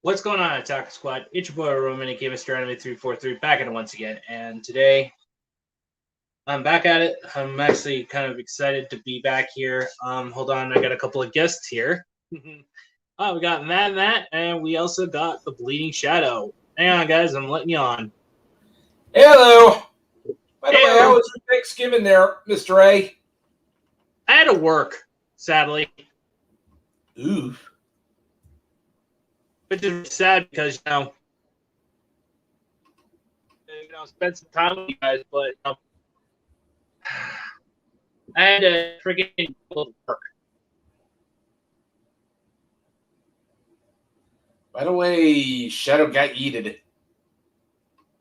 What's going on, Otaku Squad? It's your boy Roman, aka Mr. Anime 343, back at it once again. And today, I'm back at it. I'm actually kind of excited to be back here. Hold on, I got a couple of guests here. We got Matt, and we also got the Bleeding Shadow. Hang on, guys, I'm letting you on. Hello. By the way, how was your Thanksgiving there, Mr. A? I had to work, sadly. Oof. Which is sad because, spend some time with you guys, but I had to freaking work. By the way, Shadow got yeeted.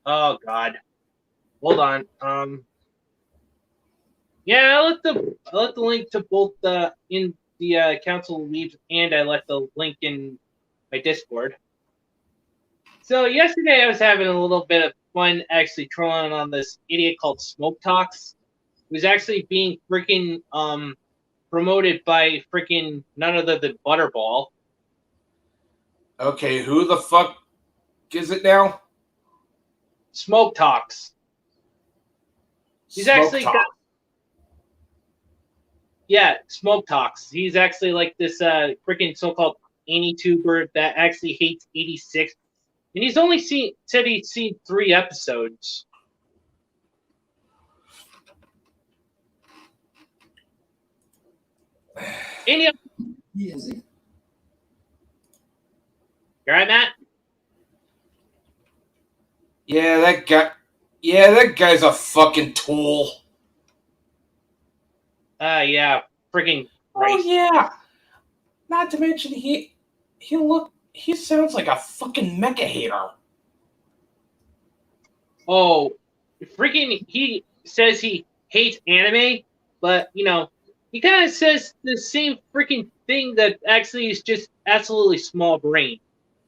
Oh God. Hold on. Yeah, I left the link to both in the council leaves, and I left the link in my Discord. So yesterday I was having a little bit of fun actually trolling on this idiot called Smoke Talks, who's actually being freaking promoted by freaking none other than Butterball. Okay, who the fuck is it now? Smoke Talks. He's Smoke actually Talk. Smoke Talks. He's actually like this freaking so-called Anituber that actually hates 86, and he's only said he's seen 3 episodes. You're right, Matt? Yeah, that guy's a fucking tool. Yeah, freaking Christ. Christ. Oh yeah. Not to mention he sounds like a fucking mecha hater. Oh, freaking! He says he hates anime, but he kind of says the same freaking thing that actually is just absolutely small brain.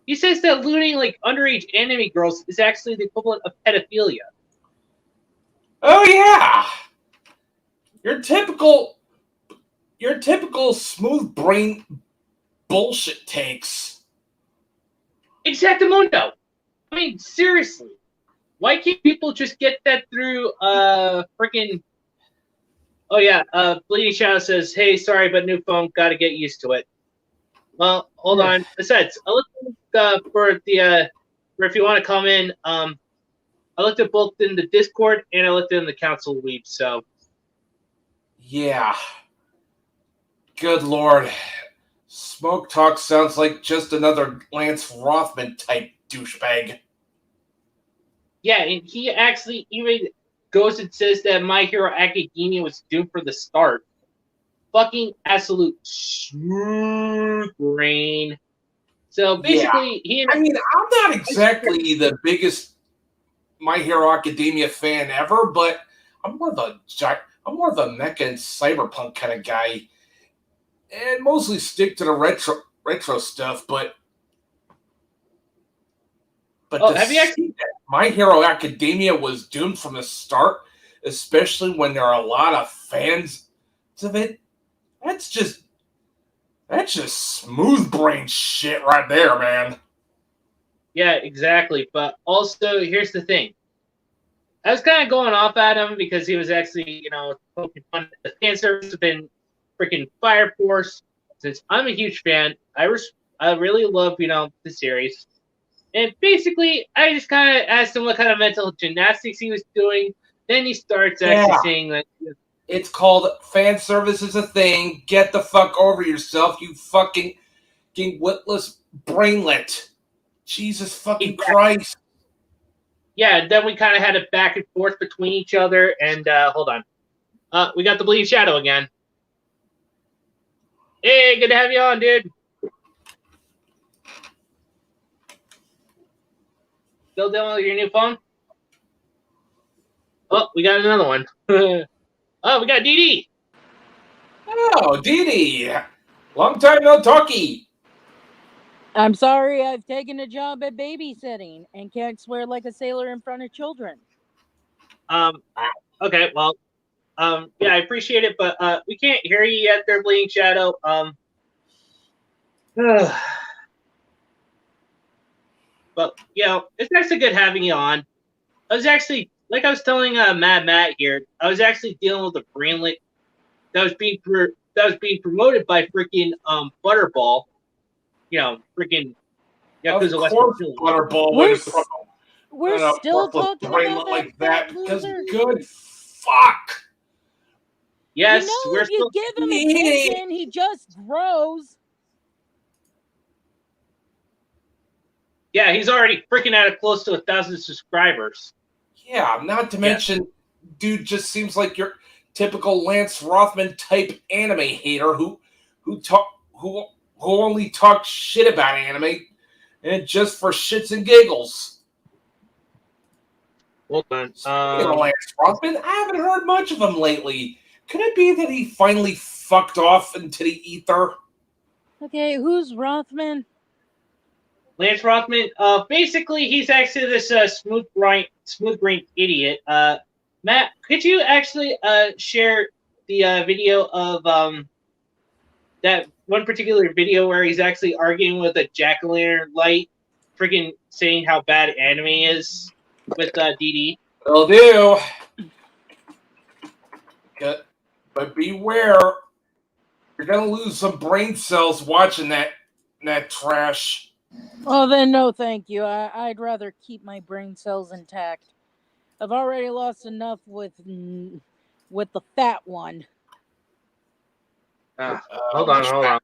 He says that looting like underage anime girls is actually the equivalent of pedophilia. Oh yeah. Your typical smooth brain bullshit takes. Exactamundo. I mean, seriously, why can't people just get that through freaking? Oh yeah, Bleeding Shadow says, "Hey, sorry, but new phone. Got to get used to it." Well, hold on. Besides, I looked for if you want to come in. I looked at both in the Discord and I looked in the council week. So yeah, good lord, Smoke Talk sounds like just another Lance Rothman type douchebag. Yeah, and he actually even goes and says that My Hero Academia was doomed for the start. Fucking absolute smooth brain. So basically, I'm not exactly the biggest My Hero Academia fan ever, but I'm more of a mecha and cyberpunk kind of guy, and mostly stick to the retro stuff. But have you actually? My Hero Academia was doomed from the start, especially when there are a lot of fans of it. That's just smooth brain shit right there, man. Yeah, exactly. But also, here's the thing. I was kind of going off at him because he was actually, poking fun at the fan service within freaking Fire Force. Since I'm a huge fan, I really love, the series. And basically, I just kind of asked him what kind of mental gymnastics he was doing. Then he starts actually saying that. It's called fan service is a thing. Get the fuck over yourself, you fucking witless brainlet. Jesus fucking Christ. Yeah, then we kind of had a back and forth between each other. And hold on. We got the Bleeding Shadow again. Hey, good to have you on, dude. Still dealing with your new phone? Oh, we got another one. Oh, we got DD. Oh, DD. Long time no talkie. I'm sorry, I've taken a job at babysitting and can't swear like a sailor in front of children. Okay, well, yeah, I appreciate it, but we can't hear you yet there, Bleeding Shadow. But it's actually good having you on. I was actually, like I was telling Mad Matt here, I was actually dealing with a brainlet that was being promoted by freaking Butterball. Freaking Yakuza Of Western course, Village. Butterball We're, would promote we're an still worthless talking about brainlet that like fat that because loser. good fuck. Yes, we're If you still. give him He- attention, he just grows. Yeah, he's already freaking at close to 1,000 subscribers. Yeah, not to mention, dude just seems like your typical Lance Rothman type anime hater who only talks shit about anime and just for shits and giggles. Hold on. Speaking of Lance Rothman, I haven't heard much of him lately. Could it be that he finally fucked off into the ether? Okay, who's Rothman? Lance Rothman. Basically, he's actually this smooth brain idiot. Matt, could you actually share the video of that one particular video where he's actually arguing with a jack-o'-lantern light, freaking saying how bad anime is with DD? Will do. But beware, you're gonna lose some brain cells watching that trash. Oh, then no, thank you. I'd rather keep my brain cells intact. I've already lost enough with the fat one. Hold on.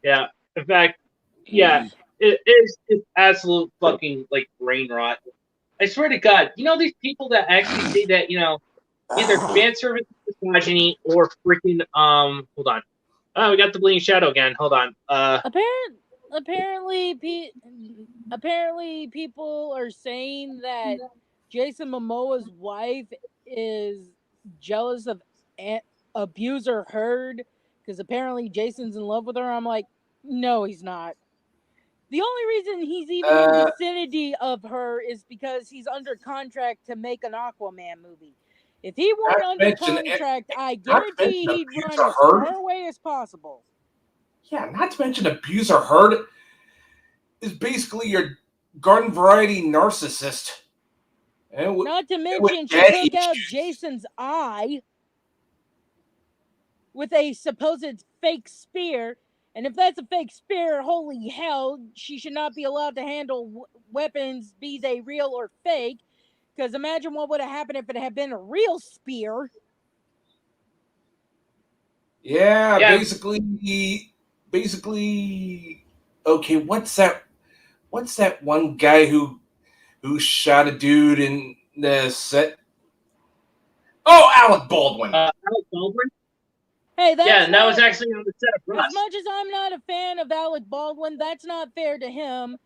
Yeah, in fact, yeah, it's absolute fucking like brain rot. I swear to God, these people that actually say that either fan service is misogyny or freaking hold on. Oh, we got the Bleeding Shadow again. Hold on. Apparently, people are saying that Jason Momoa's wife is jealous of abuser Heard because apparently Jason's in love with her. I'm like, no, he's not. The only reason he's even in the vicinity of her is because he's under contract to make an Aquaman movie. If he weren't under contract, I guarantee he'd run as far away as possible. Yeah, not to mention Abuser Heard is basically your garden variety narcissist. Not to mention she took out Jason's eye with a supposed fake spear. And if that's a fake spear, holy hell, she should not be allowed to handle weapons, be they real or fake. Because imagine what would have happened if it had been a real spear. Yeah, basically. Okay, what's that one guy who shot a dude in the set? Oh, Alec Baldwin. Alec Baldwin. Hey, that was actually on the set of Rust. As much as I'm not a fan of Alec Baldwin, that's not fair to him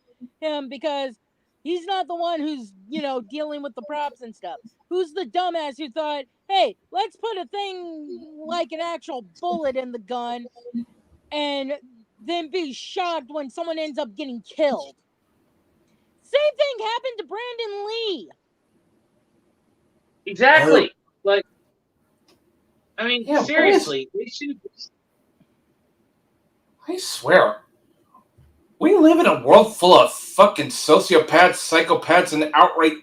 because he's not the one who's, dealing with the props and stuff. Who's the dumbass who thought, hey, let's put a thing like an actual bullet in the gun and then be shocked when someone ends up getting killed? Same thing happened to Brandon Lee. Exactly. Like, I mean, seriously, they should. I swear, we live in a world full of fucking sociopaths, psychopaths, and outright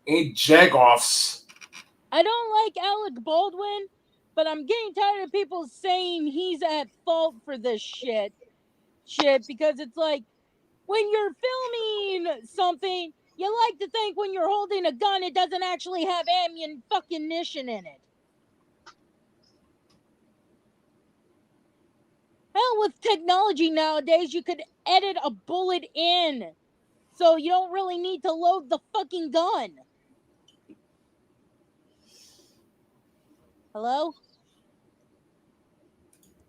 jagoffs. I don't like Alec Baldwin, but I'm getting tired of people saying he's at fault for this shit because it's like, when you're filming something, you like to think when you're holding a gun, it doesn't actually have ammunition in it. Hell, with technology nowadays, you could edit a bullet in, so you don't really need to load the fucking gun. Hello?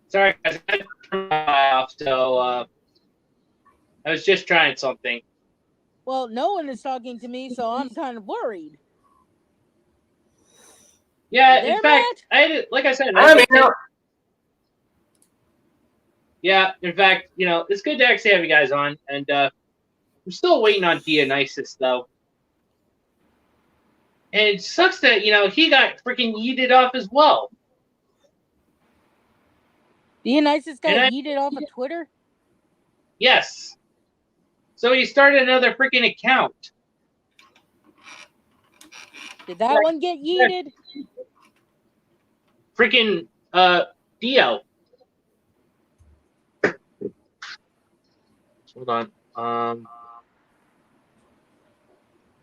Sorry, guys, I had to turn my eye off, so I was just trying something. Well, no one is talking to me, so I'm kind of worried. Yeah, in fact, like I said, yeah, in fact, it's good to actually have you guys on, and I'm still waiting on Dionysus, though. And it sucks that, he got freaking yeeted off as well. Dionysus got yeeted off of Twitter? Yes. So he started another freaking account. Did that one get yeeted? Freaking Dio. Hold on.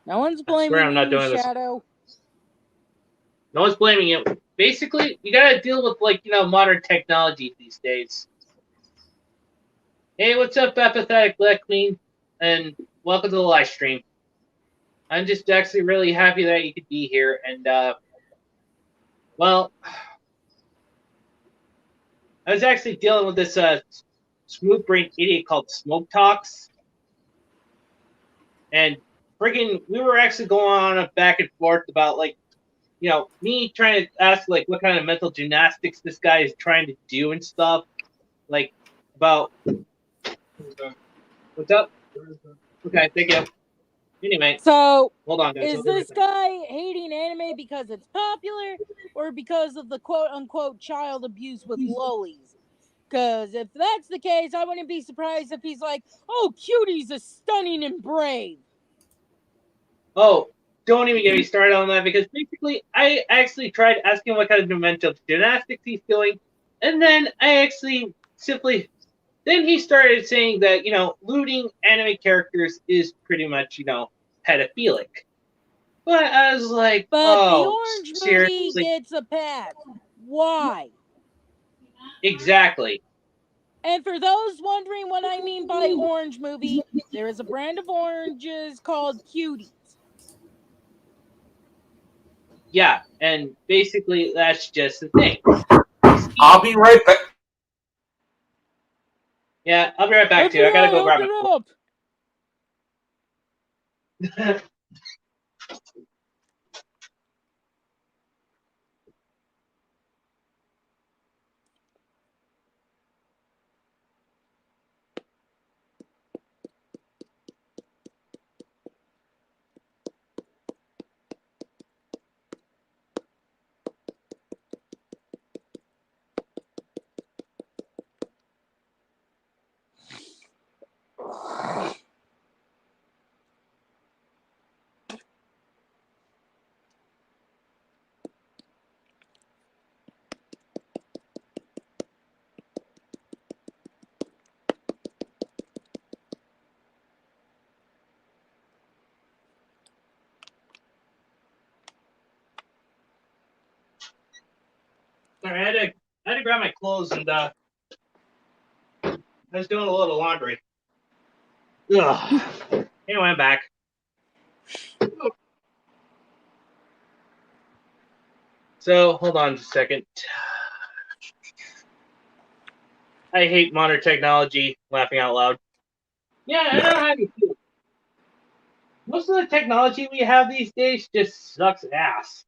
No one's I swear I'm blaming not you, doing this. Shadow. No one's blaming you. Basically, you gotta deal with, like, modern technology these days. Hey, what's up, apathetic Black Queen? And welcome to the live stream. I'm just actually really happy that you could be here. And, well, I was actually dealing with this smooth brain idiot called Smoke Talks. And freaking, we were actually going on a back and forth about, like, me trying to ask, like, what kind of mental gymnastics this guy is trying to do and stuff. Like, about... What's up? Okay, thank you. Anyway, So, hold on, guys. is this guy hating anime because it's popular or because of the quote-unquote child abuse with lollies? Because if that's the case, I wouldn't be surprised if he's like, oh, Cutie's is stunning and brave. Oh, don't even get me started on that, because basically I actually tried asking what kind of mental gymnastics he's doing, and then I actually simply... Then he started saying that, looting anime characters is pretty much, pedophilic. But I was like, But the Orange movie seriously? gets a pass. Why? Exactly. And for those wondering what I mean by Orange movie, there is a brand of oranges called Cuties. Yeah, and basically that's just the thing. I'll be right back. Yeah, I'll be right back too. I gotta go grab my up. Sorry, I had to grab my clothes, and I was doing a little laundry. Ugh. Anyway, I'm back. So, hold on just a second. I hate modern technology, laughing out loud. Yeah, I don't know how you feel. Most of the technology we have these days just sucks ass.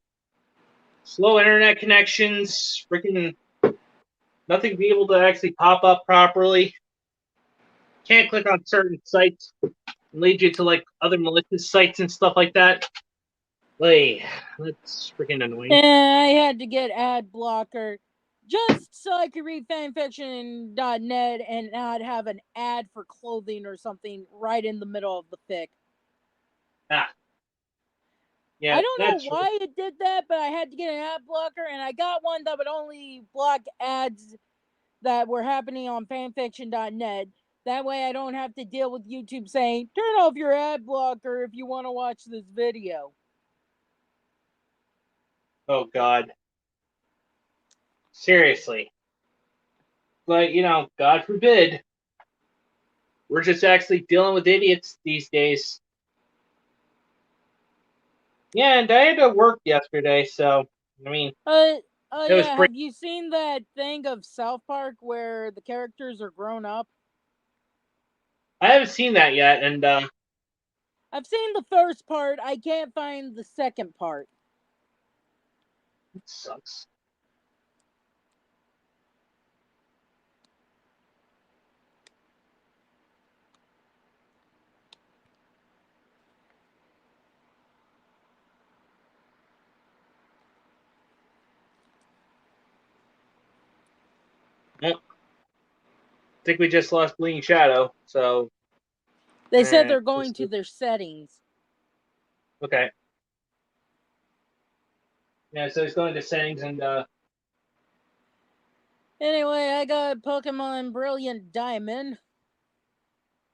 Slow internet connections, freaking nothing to be able to actually pop up properly. Can't click on certain sites and lead you to, like, other malicious sites and stuff like that. Like, that's freaking annoying. And I had to get ad blocker just so I could read fanfiction.net and not have an ad for clothing or something right in the middle of the fic. Ah. Yeah, I don't know why it did that, but I had to get an ad blocker, and I got one that would only block ads that were happening on fanfiction.net. That way I don't have to deal with YouTube saying, turn off your ad blocker if you want to watch this video. Oh, God. Seriously. But, God forbid. We're just actually dealing with idiots these days. Yeah, and I had to work yesterday, so, I mean... yeah, have you seen that thing of South Park where the characters are grown up? I haven't seen that yet, and, I've seen the first part. I can't find the second part. it sucks. Well, I think we just lost Bleeding Shadow, so... They said they're going to their settings. Okay. Yeah, so he's going to settings and Anyway, I got Pokemon Brilliant Diamond.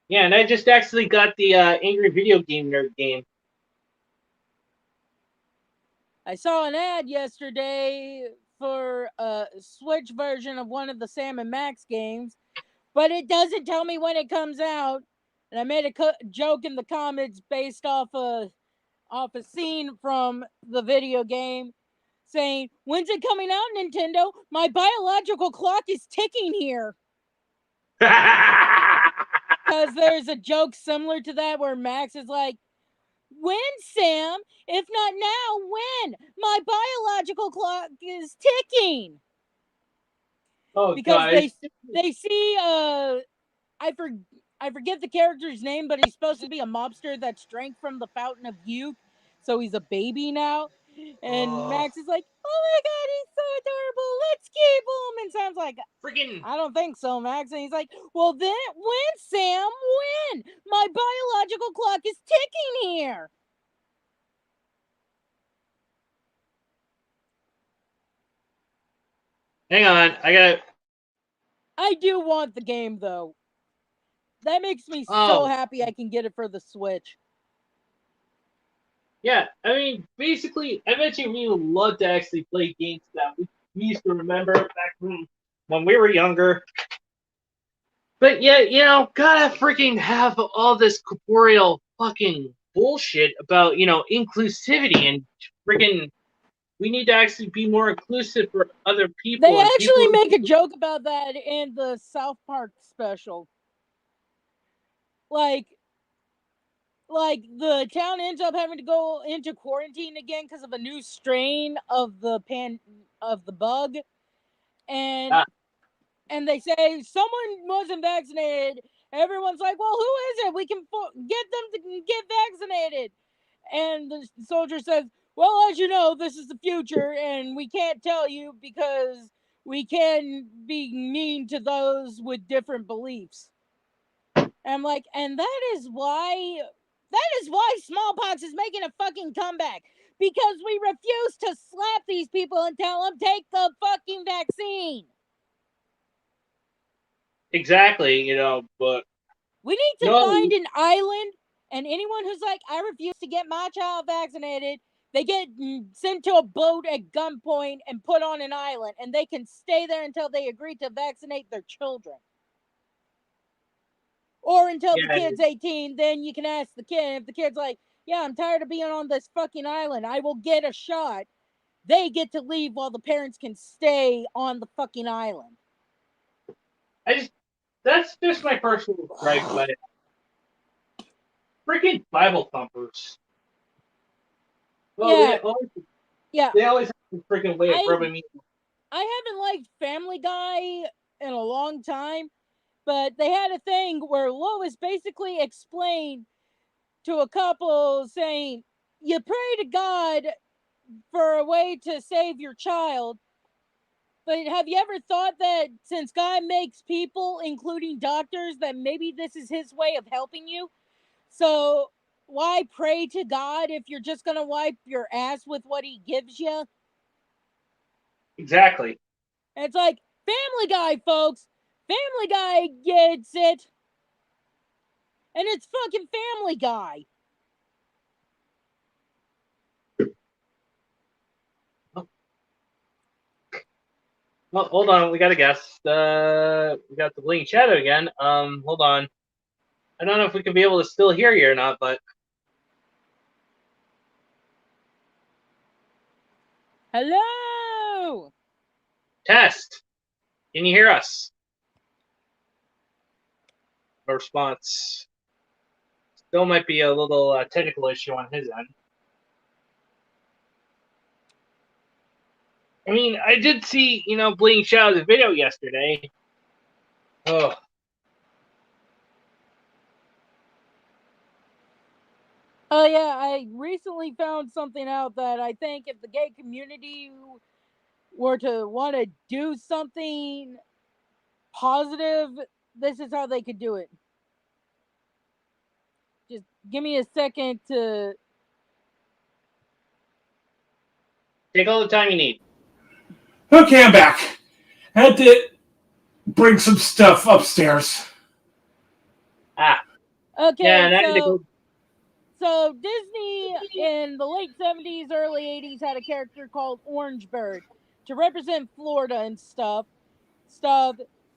yeah, and I just actually got the Angry Video Game Nerd game. I saw an ad yesterday for a Switch version of one of the Sam and Max games, but it doesn't tell me when it comes out. And I made a joke in the comments based off a scene from the video game saying, "When's it coming out, Nintendo? My biological clock is ticking here." Because there's a joke similar to that where Max is like, "When, Sam? If not now, when? My biological clock is ticking." Oh, because guys. they see I forget the character's name, but he's supposed to be a mobster that's drank from the fountain of youth, so he's a baby now. And Max is like, "Oh my god, he's so adorable! Let's keep him." And Sam's like, Freaking. "I don't think so, Max." And he's like, "Well, then when, Sam? When? My biological clock is ticking here." Hang on, I do want the game though. That makes me so happy I can get it for the Switch. Yeah, I mean, basically, I bet you we would love to actually play games that we used to remember back when we were younger. But yeah, you know, gotta freaking have all this corporeal fucking bullshit about, you know, inclusivity and freaking. We need to actually be more inclusive for other people. They actually make a joke about that in the South Park special. Like the town ends up having to go into quarantine again because of a new strain of the bug, and they say someone wasn't vaccinated. Everyone's like, "Well, who is it? We can get them to get vaccinated." And the soldier says, "Well, as you know, this is the future, and we can't tell you because we can be mean to those with different beliefs." And I'm like, and that is why smallpox is making a fucking comeback. Because we refuse to slap these people and tell them, take the fucking vaccine. Exactly, you know, but we need to find an island, and anyone who's like, "I refuse to get my child vaccinated," they get sent to a boat at gunpoint and put on an island, and they can stay there until they agree to vaccinate their children. Or until the kid's 18, then you can ask the kid. If the kid's like, "Yeah, I'm tired of being on this fucking island, I will get a shot," they get to leave while the parents can stay on the fucking island. That's just my personal gripe about it. Freaking Bible thumpers. Well, yeah. They always have a freaking way of rubbing me. I haven't liked Family Guy in a long time, but they had a thing where Lois basically explained to a couple saying, "You pray to God for a way to save your child, but have you ever thought that since God makes people, including doctors, that maybe this is his way of helping you? So why pray to God if you're just going to wipe your ass with what he gives you?" Exactly. And it's like, Family Guy, folks. Family Guy gets it. And it's fucking Family Guy. Well, hold on. We got a guest. We got the blinking shadow again. Hold on. I don't know if we can be able to still hear you or not, but. Hello! Test. Can you hear us? No response. Still might be a little technical issue on his end. I mean, I did see, you know, Blinking Shadow's video yesterday. Oh. Oh, yeah, I recently found something out that I think if the gay community were to want to do something positive, this is how they could do it. Just give me a second to. Take all the time you need. Okay, I'm back. Had to bring some stuff upstairs. Okay, Yeah, now I need to go. so Disney in the late 70s, early 80s had a character called Orange Bird to represent Florida and stuff.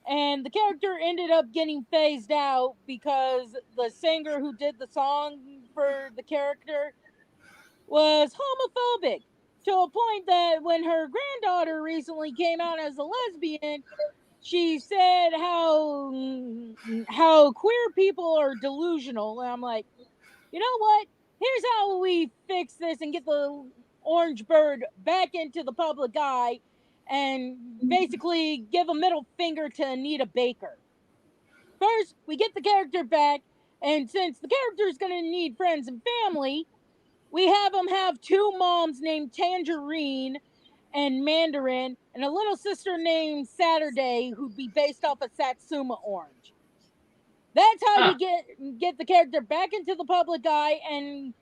And the character ended up getting phased out because the singer who did the song for the character was homophobic to a point that when her granddaughter recently came out as a lesbian, she said how queer people are delusional. And I'm like, you know what? Here's how we fix this and get the Orange Bird back into the public eye and basically give a middle finger to Anita Baker. First, we get the character back, and since the character is going to need friends and family, we have them have two moms named Tangerine and Mandarin, and a little sister named Saturday, who'd be based off of Satsuma Orange. That's how you get the character back into the public eye and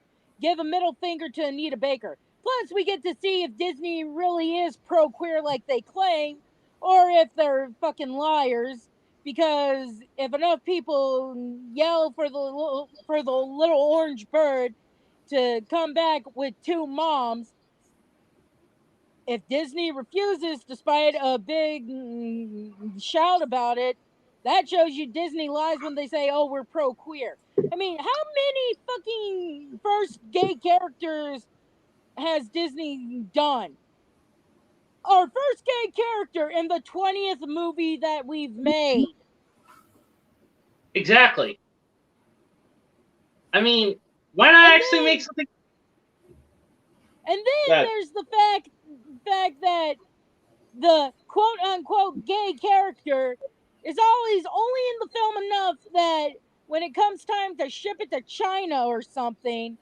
give a middle finger to Anita Baker. Plus, we get to see if Disney really is pro-queer like they claim, or if they're fucking liars. Because if enough people yell for the little orange bird to come back with two moms, if Disney refuses, despite a big shout about it, that shows you Disney lies when they say, "Oh, we're pro-queer." I mean, how many fucking first gay characters has Disney done? Our first gay character in the 20th movie that we've made. Exactly. I mean, why not actually make something? And then there's the fact that the quote-unquote gay character is always only in the film enough that when it comes time to ship it to China or something,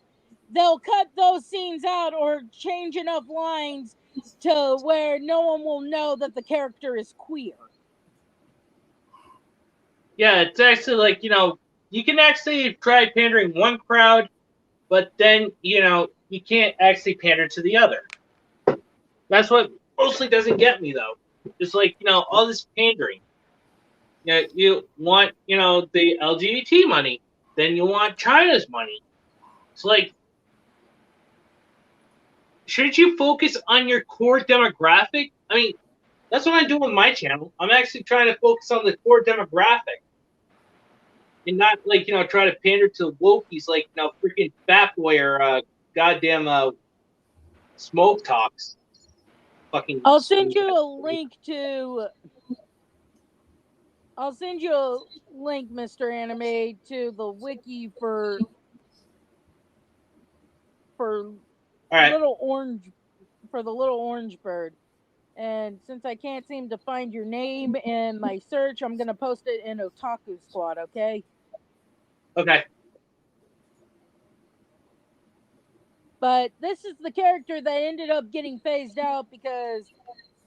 they'll cut those scenes out or change enough lines to where no one will know that the character is queer. Yeah, it's actually like, you can actually try pandering one crowd, but then, you can't actually pander to the other. That's what mostly doesn't get me, though. Just like, all this pandering. You want, the LGBT money, then you want China's money. It's like, shouldn't you focus on your core demographic? I mean, that's what I'm doing with my channel. I'm actually trying to focus on the core demographic. And not, like, try to pander to wokies like, freaking Fat Boy or goddamn Smoke Talks. Fucking. I'll send you a link, Mr. Anime, to the wiki for the little orange bird. And since I can't seem to find your name in my search, I'm gonna post it in Otaku Squad, okay? Okay. But this is the character that ended up getting phased out because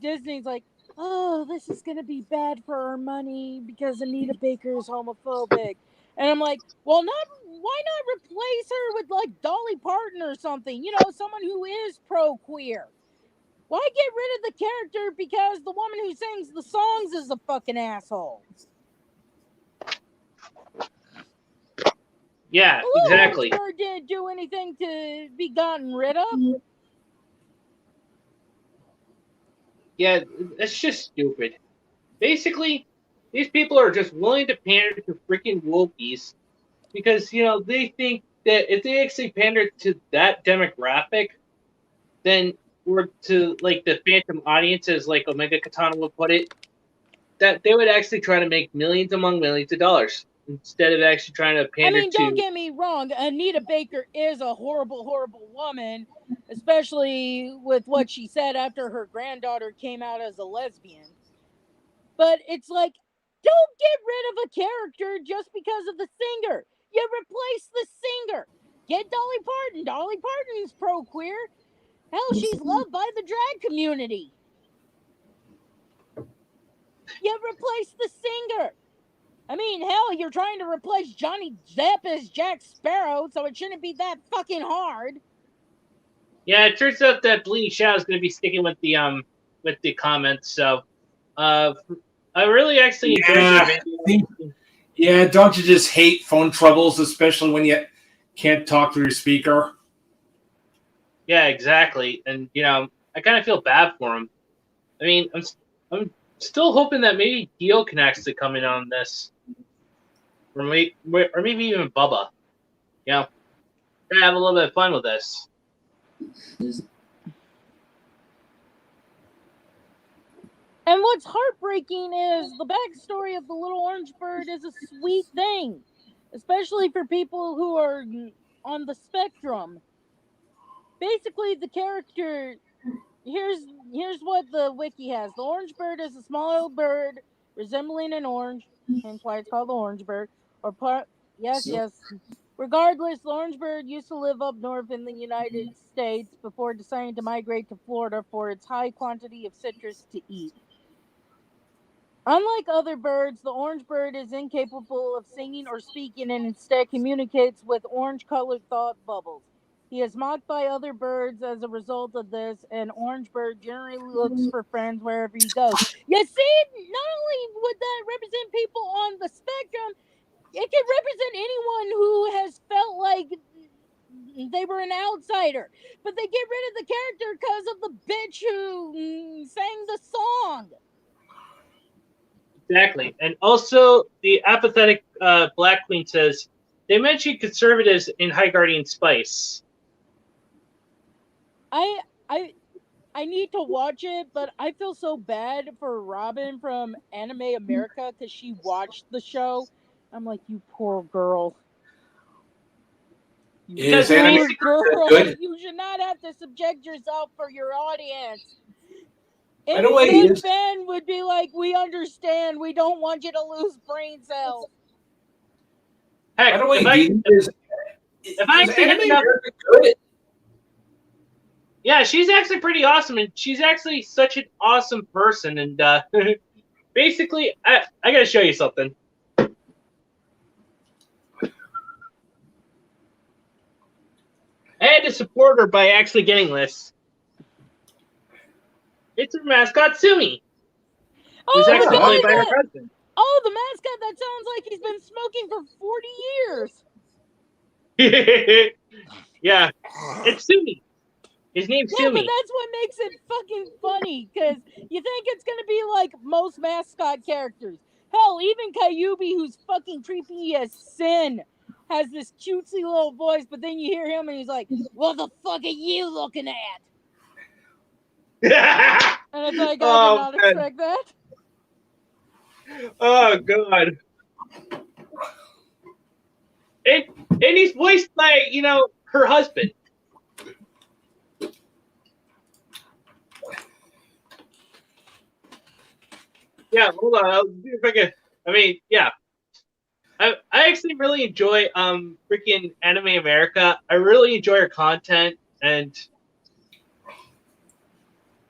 Disney's like, oh, this is gonna be bad for our money because Anita Baker is homophobic. And I'm like, well, why not replace her with like Dolly Parton or something? Someone who is pro-queer. Why get rid of the character because the woman who sings the songs is a fucking asshole? Yeah, exactly. Orange Bird didn't do anything to be gotten rid of. Yeah, it's just stupid. Basically, these people are just willing to pander to freaking wokies because, they think that if they actually pander to that demographic, then or to, like, the phantom audiences, like Omega Katana would put it, that they would actually try to make millions among millions of dollars instead of actually trying to pander to... don't get me wrong, Anita Baker is a horrible, horrible woman, especially with what she said after her granddaughter came out as a lesbian. But it's like, don't get rid of a character just because of the singer. You replace the singer. Get Dolly Parton. Dolly Parton's pro-queer. Hell, she's loved by the drag community. You replace the singer. I mean, hell, you're trying to replace Johnny Depp as Jack Sparrow, so it shouldn't be that fucking hard. Yeah, it turns out that Bleeding Shadow is going to be sticking with the comments. So, I really actually enjoyed the video. Yeah, don't you just hate phone troubles, especially when you can't talk through your speaker? Yeah, exactly. And I kind of feel bad for him. I mean, I'm still hoping that maybe Dio can actually come in on this, or maybe even Bubba. Gonna have a little bit of fun with this. And what's heartbreaking is the backstory of the little orange bird is a sweet thing, especially for people who are on the spectrum. Basically, the character here's what the wiki has. The orange bird is a small bird resembling an orange, hence why it's called the orange bird. Or part yes. Regardless, the orange bird used to live up north in the United States before deciding to migrate to Florida for its high quantity of citrus to eat. Unlike other birds, the orange bird is incapable of singing or speaking and instead communicates with orange-colored thought bubbles. He is mocked by other birds as a result of this, and orange bird generally looks for friends wherever he goes. You see, not only would that represent people on the spectrum, it can represent anyone who has felt like they were an outsider. But they get rid of the character because of the bitch who sang the song. Exactly. And also, the apathetic Black Queen says, they mentioned conservatives in High Guardian Spice. I need to watch it, but I feel so bad for Robin from Anime America because she watched the show. I'm like, you poor girl. Is Poor anime girl. good? You should not have to subject yourself for your audience. By the Any way, good fan would be like, we understand. We don't want you to lose brain cells. Heck, by the way, if I actually hit anime enough, America good? yeah, she's actually pretty awesome, and she's actually such an awesome person. And basically, I gotta show you something. I had to support her by actually getting this. It's her mascot, Sumi. Who's Oh, actually the guy played by her husband. Oh, the mascot that sounds like he's been smoking for 40 years. Yeah, it's Sumi. His name's Yeah, but Sumi. that's what makes it fucking funny, because you think it's gonna be like most mascot characters. Hell, even Kyubi, who's fucking creepy as sin, has this cutesy little voice, but then you hear him and he's like, what the fuck are you looking at? And it's like, I did not expect that. Oh, God. And he's voiced by, her husband. Yeah, hold on. I'll see if I can. I mean, yeah. I actually really enjoy freaking Anime America. I really enjoy her content, and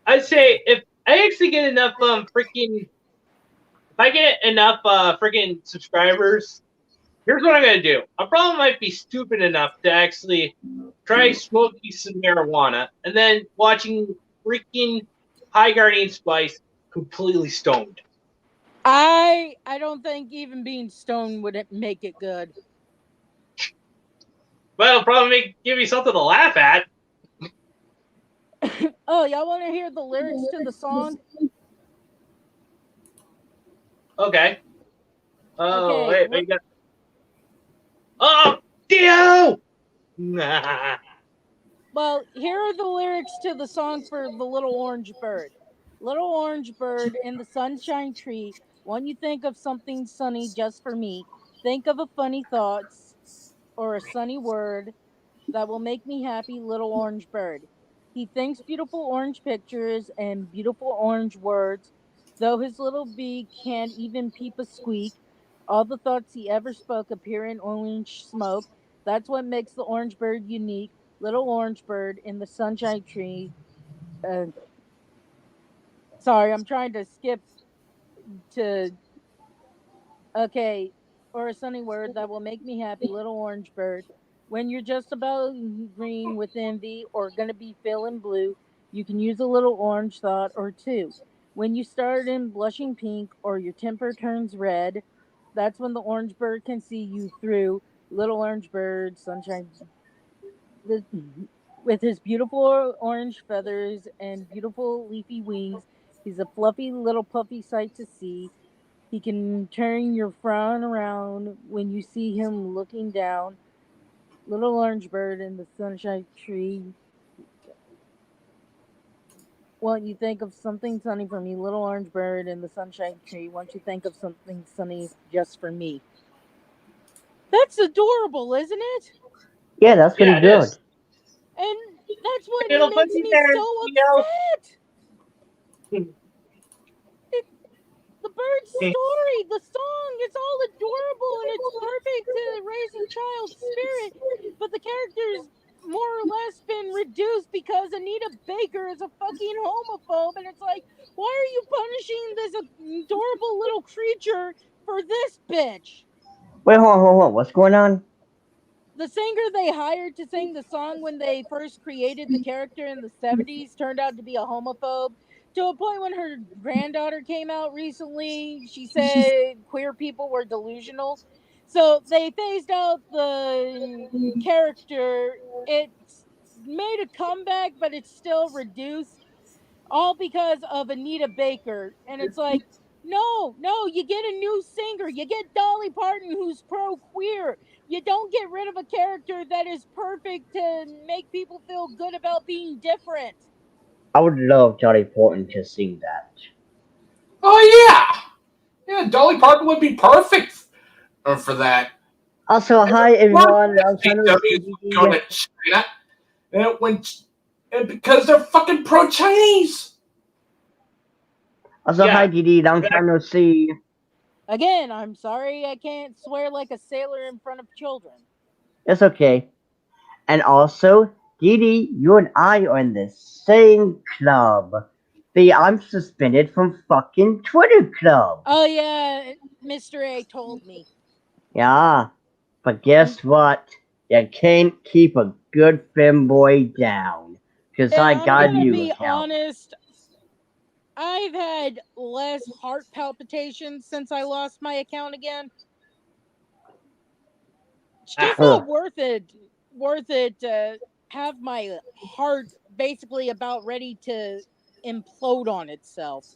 I'd say if I actually get enough freaking freaking subscribers, here's what I'm gonna do. I probably might be stupid enough to actually try smoking some marijuana and then watching freaking High Guardian Spice completely stoned. I don't think even being stoned would make it good. But it'll probably give you something to laugh at. Oh, y'all want to hear the lyrics to the song? Okay. Oh, okay, wait, you got. Oh, Dio! Nah. Well, here are the lyrics to the song for the little orange bird. Little orange bird in the sunshine tree, when you think of something sunny just for me, think of a funny thoughts or a sunny word that will make me happy, little orange bird. He thinks beautiful orange pictures and beautiful orange words, though his little beak can't even peep a squeak. All the thoughts he ever spoke appear in orange smoke. That's what makes the orange bird unique. Little orange bird in the sunshine tree. Sorry, I'm trying to skip to Okay, or a sunny word that will make me happy, little orange bird. When you're just about green with envy or gonna be feeling blue, you can use a little orange thought or two. When you start in blushing pink or your temper turns red, that's when the orange bird can see you through. Little orange bird, sunshine, the, with his beautiful orange feathers and beautiful leafy wings, he's a fluffy little puffy sight to see. He can turn your frown around when you see him looking down. Little orange bird in the sunshine tree. Won't you think of something sunny for me? Little orange bird in the sunshine tree. Won't you think of something sunny just for me? That's adorable, isn't it? Yeah, that's Yeah, pretty it good. is. And that's what It'll put makes you me there, so you know. upset. It, the bird's story, the song, it's all adorable and it's perfect to raise a child's spirit. But the character's more or less been reduced because Anita Baker is a fucking homophobe, and it's like, why are you punishing this adorable little creature for this bitch? Wait, hold on. What's going on? The singer they hired to sing the song when they first created the character in the 70s turned out to be a homophobe to a point when her granddaughter came out recently. She said queer people were delusional. So they phased out the character. It's made a comeback, but it's still reduced, all because of Anita Baker. And it's like, no, no, you get a new singer. You get Dolly Parton, who's pro queer. You don't get rid of a character that is perfect to make people feel good about being different. I would love Charlie Porton to sing that. Oh yeah, Dolly Parton would be perfect for that. Also, And hi a lot of everyone. I'm trying to SJWs see would go to China, and because they're fucking pro Chinese. Also, hi Yeah, Didi. I'm trying to see. Again, I'm sorry I can't swear like a sailor in front of children. It's okay. And also, Didi, you and I are in the same club. The I'm suspended from fucking Twitter club. Oh, yeah, Mr. A told me. Yeah, but I'm, guess what? You can't keep a good femboy down. Cause I I'm got a gonna new be account. honest. I've had less heart palpitations since I lost my account again. It's just ah, Ugh. not worth it to have my heart basically about ready to implode on itself.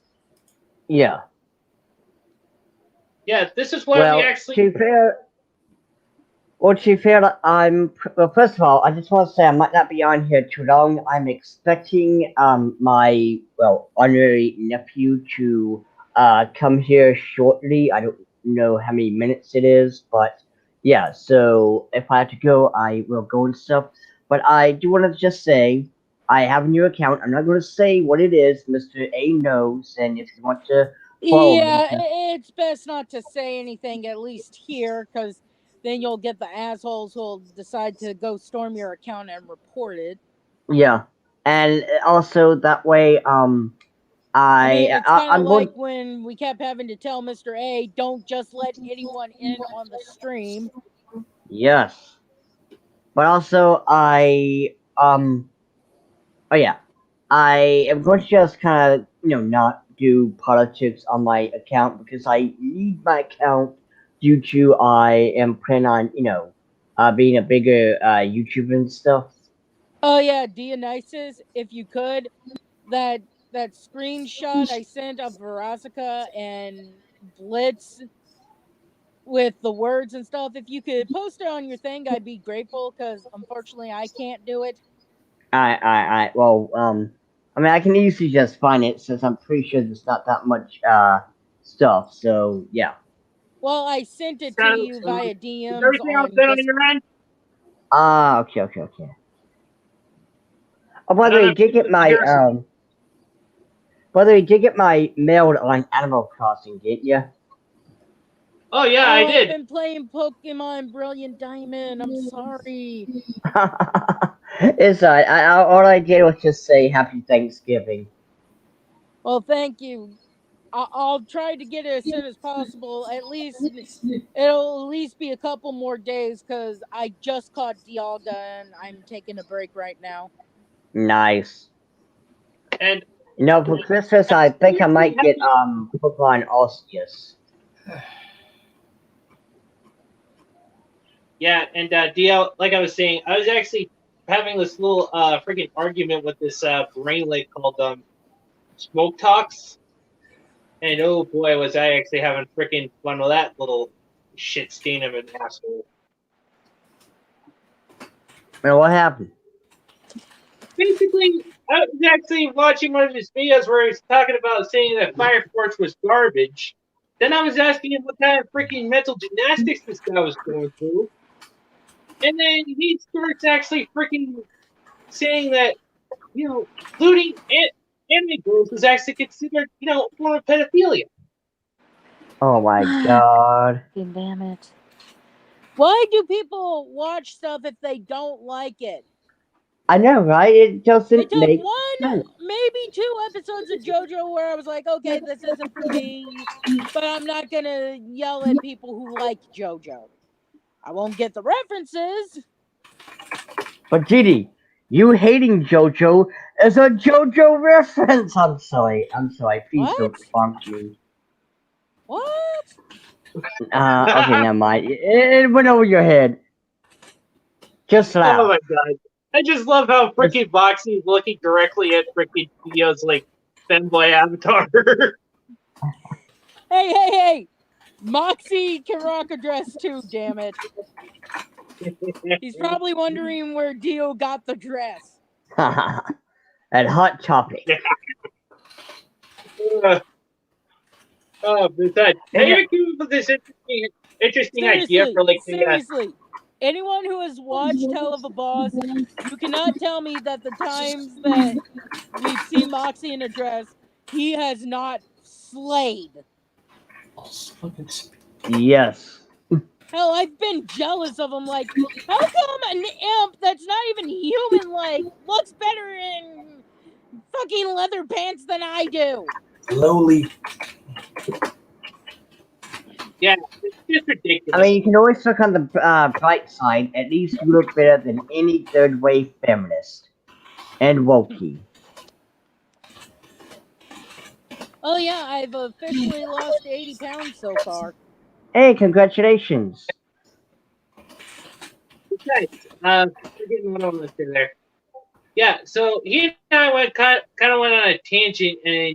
Yeah. yeah. This is why we Well, actually. to be fair, well, to be fair, well. First of all, I just want to say I might not be on here too long. I'm expecting my honorary nephew to come here shortly. I don't know how many minutes it is, but yeah. So if I have to go, I will go and stuff. But I do want to just say I have a new account. I'm not going to say what it is. Mr. A knows, and if you want to follow me, Yeah, it's best not to say anything, at least here, because then you'll get the assholes who'll decide to go storm your account and report it. yeah. And also that way, I mean, it's kind of I'm like going. when we kept having to tell Mr. A, don't just let anyone in on the stream. Yes, but also oh yeah, I am going to just kind of not do politics on my account because I need my account due to I am planning on being a bigger YouTuber and stuff. Oh yeah, Dionysus, if you could, that that screenshot I sent of Verasica and Blitz with the words and stuff, if you could post it on your thing, I'd be grateful because unfortunately I can't do it. Well, I mean, I can easily just find it since I'm pretty sure there's not that much stuff. So yeah. Well, I sent it to So, you via is DMs everything else on done on your Discord. end? Ah, okay. Oh, by I the don't way, know you if did you get can my hear us. mail on Animal Crossing, didn't you? Oh yeah, I Oh, I've did. been playing Pokemon Brilliant Diamond. I'm sorry. It's alright. All I did was just say Happy Thanksgiving. Well, thank you. I'll try to get it as soon as possible. It'll at least be a couple more days because I just caught Dialga and I'm taking a break right now. Nice. And For Christmas, I think I might get Pokemon Arceus. Yeah, and DL, like I was saying, I was actually having this little freaking argument with this brainlet called Smoke Talks. And oh boy, was I actually having freaking fun with that little shit stain of an asshole. Man, what happened? Basically, I was actually watching one of his videos where he was talking about saying that Fire Force was garbage. Then I was asking him what kind of freaking mental gymnastics this guy was going through. And then he starts actually freaking saying that, looting anime girls is actually considered, a form of pedophilia. Oh my god. Damn it. Why do people watch stuff if they don't like it? I know, right? It doesn't make sense. maybe 2 episodes of JoJo where I was like, okay, this isn't for me, but I'm not gonna yell at people who like JoJo. I won't get the references. But Gigi, you hating JoJo is a JoJo reference. I'm sorry. Please don't farm me. What? Okay, never mind. It went over your head. Just laugh. Oh my god. I just love how freaking Boxy is looking directly at freaking Theo's, fanboy avatar. Hey! Moxie can rock a dress too, damn it. He's probably wondering where Dio got the dress. And Hot Topic. Besides, I even came up with this interesting idea for, seriously. Anyone who has watched Hell of a Boss, you cannot tell me that the times that we've seen Moxie in a dress, he has not slayed. Yes. Hell, I've been jealous of him. Like, how come an imp that's not even human-like looks better in fucking leather pants than I do? Lowly. Yeah, it's just ridiculous. I mean, you can always look on the bright side. At least you look better than any third-wave feminist. And wokey. Oh yeah, I've officially lost 80 pounds so far. Hey, congratulations. Nice. Forgetting what I was say there. Yeah, so he and I kind of went on a tangent, and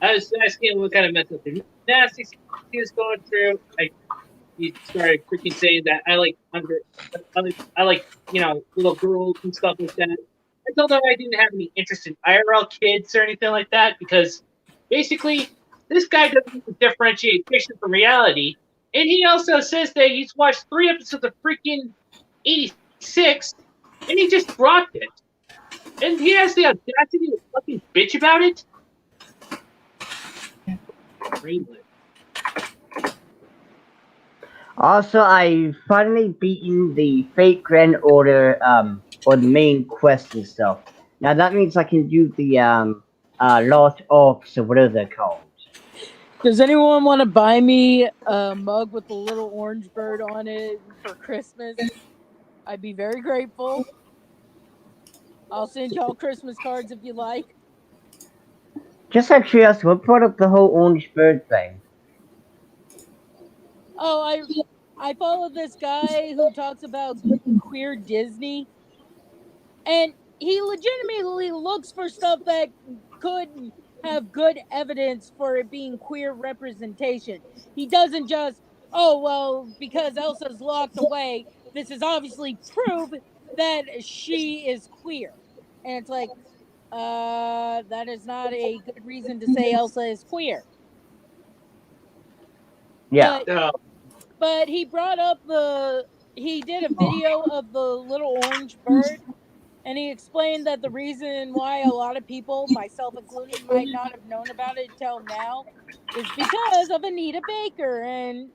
I was asking him what kind of mental gymnastics he was going through. He started freaking saying that I like little girls and stuff like that. I told him I didn't have any interest in IRL kids or anything like that because basically this guy doesn't differentiate fiction from reality, and he also says that he's watched 3 episodes of freaking 86, and he just dropped it. And he has the audacity to fucking bitch about it. Also, I finally beaten the Fate Grand Order, or the main quest and stuff. Now that means I can do the, Lost Orcs, or whatever they're called. Does anyone want to buy me a mug with a little orange bird on it for Christmas? I'd be very grateful. I'll send y'all Christmas cards if you like. Just out of curiosity, what brought up the whole orange bird thing? Oh, I follow this guy who talks about queer Disney, and he legitimately looks for stuff that could have good evidence for it being queer representation. He doesn't just, oh, well, because Elsa's locked away, this is obviously proof that she is queer. And it's like, that is not a good reason to say Elsa is queer. Yeah. But he brought up he did a video of the little orange bird, and he explained that the reason why a lot of people, myself included, might not have known about it until now is because of Anita Baker. And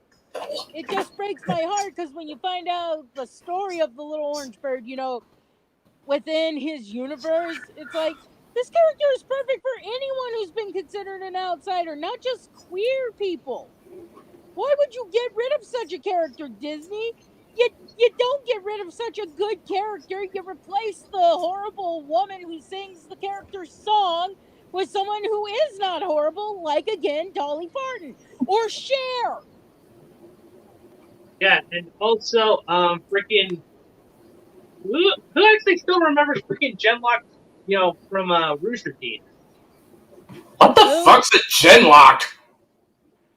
it just breaks my heart because when you find out the story of the little orange bird, within his universe, it's like, This character is perfect for anyone who's been considered an outsider, not just queer people. Why would you get rid of such a character, Disney? You don't get rid of such a good character. You replace the horrible woman who sings the character's song with someone who is not horrible, like again Dolly Parton or Cher. Yeah, and also, freaking who actually still remembers freaking Genlock, from Rooster Teeth? What the Who? fuck's a Genlock?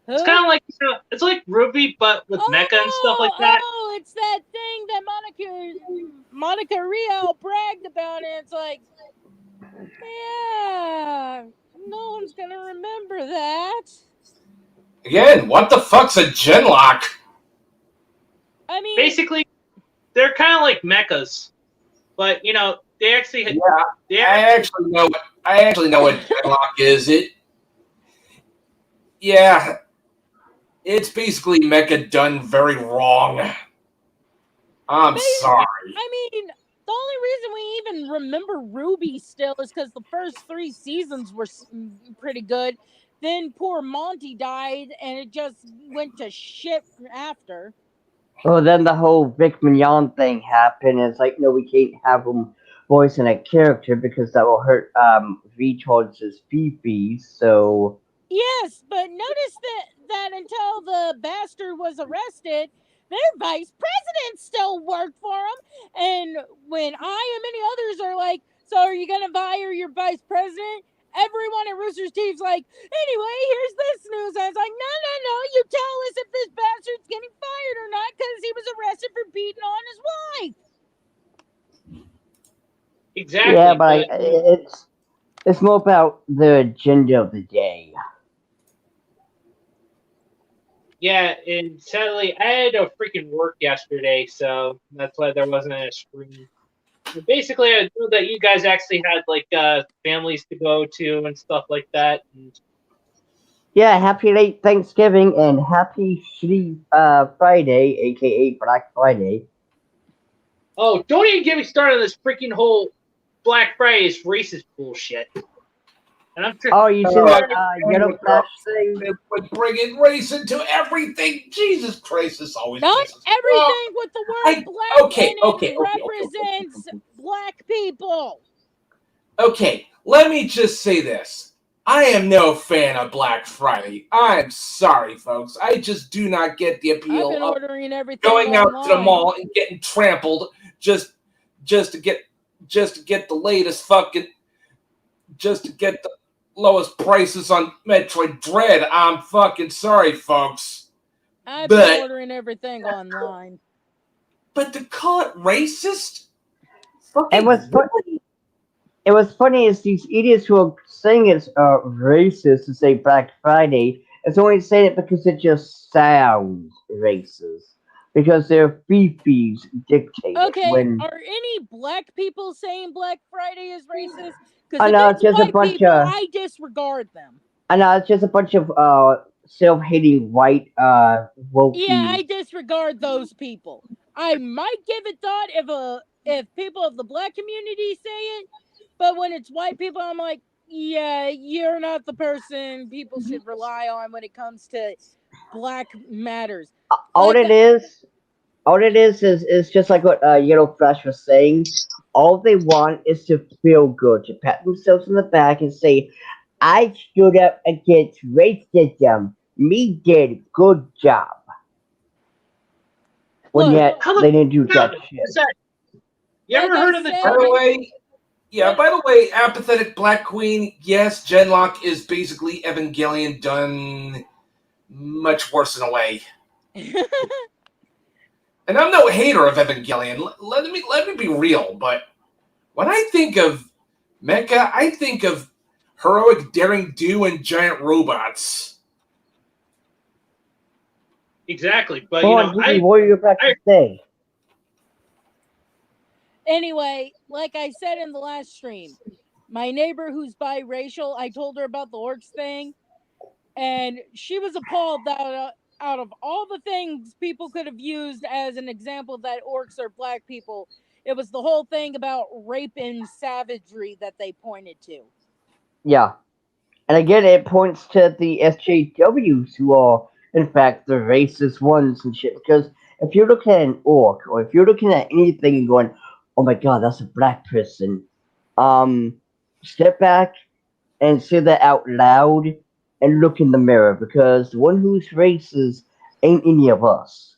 It's kind of like it's like Ruby, but with mecha and stuff like that. Oh, it's that thing that Monica Rial bragged about, and it's like, yeah, no one's gonna remember that. Again, what the fuck's a Genlock? I mean, Basically, they're kind of like mechas, but they actually I actually know what Genlock is. It's basically mecha done very wrong. I'm sorry. I mean, the only reason we even remember Ruby still is because the first 3 seasons were pretty good. Then poor Monty died, and it just went to shit after. Well, then the whole Vic Mignon thing happened. It's like, no, we can't have him voicing a character because that will hurt retards as Fifi. So Yes, but notice that until the bastard was arrested, their vice president still worked for him. And when I and many others are like, so are you going to fire your vice president? Everyone at Rooster's Teeth's like, anyway, here's this news. I was like, no, you tell us if this bastard's getting fired or not because he was arrested for beating on his wife. Exactly. yeah, but it's more about the agenda of the day. Yeah, and sadly, I had to freaking work yesterday, so that's why there wasn't a stream. And basically, I knew that you guys actually had like families to go to and stuff like that. And Yeah, happy late Thanksgiving and happy shitty Friday, aka Black Friday. oh, don't even get me started on this freaking whole Black Friday's racist bullshit. And I'm sure. Oh, you seen that yellow flash thing? They would bring in race into everything. Jesus Christ, this always Not pisses me everything off. with the word black okay, in it okay, represents black people. Okay, let me just say this. I am no fan of Black Friday. I'm sorry, folks. I just do not get the I've appeal been of ordering everything going out online. to the mall and getting trampled just to get the latest fucking just to get the lowest prices on Metroid Dread. I'm fucking sorry, folks. I've been ordering everything online. But to call it racist? And what's funny is these idiots who are saying it's racist to say Black Friday. It's only saying it because it just sounds racist. Because their fifis dictate Okay, when. are any black people saying Black Friday is racist? I Because know if it's it's just a white bunch people, of. I disregard them. I know it's just a bunch of self-hating white woke. Yeah, I disregard those people. I might give it thought if people of the black community say it, but when it's white people, I'm like, yeah, you're not the person people should rely on when it comes to black matters. All it is just like what Yellow Flash was saying. All they want is to feel good, to pat themselves on the back and say, "I stood up against racism. Me did good job." When yet they didn't do jack shit. You ever heard of the? By the way, by the way, apathetic Black Queen. Yes, Genlock is basically Evangelion done much worse in a way. And I'm no hater of Evangelion. Let me be real, but when I think of mecha, I think of heroic daring do and giant robots. Exactly, but what are you about to say? Anyway, like I said in the last stream, my neighbor who's biracial, I told her about the orcs thing, and she was appalled that out of all the things people could have used as an example that orcs are black people, It was the whole thing about rape and savagery that they pointed to. Yeah. And again, it points to the SJWs who are, in fact, the racist ones and shit. Because if you're looking at an orc, or if you're looking at anything and going, oh my god, that's a black person, step back and say that out loud and look in the mirror. Because the one who's racist ain't any of us.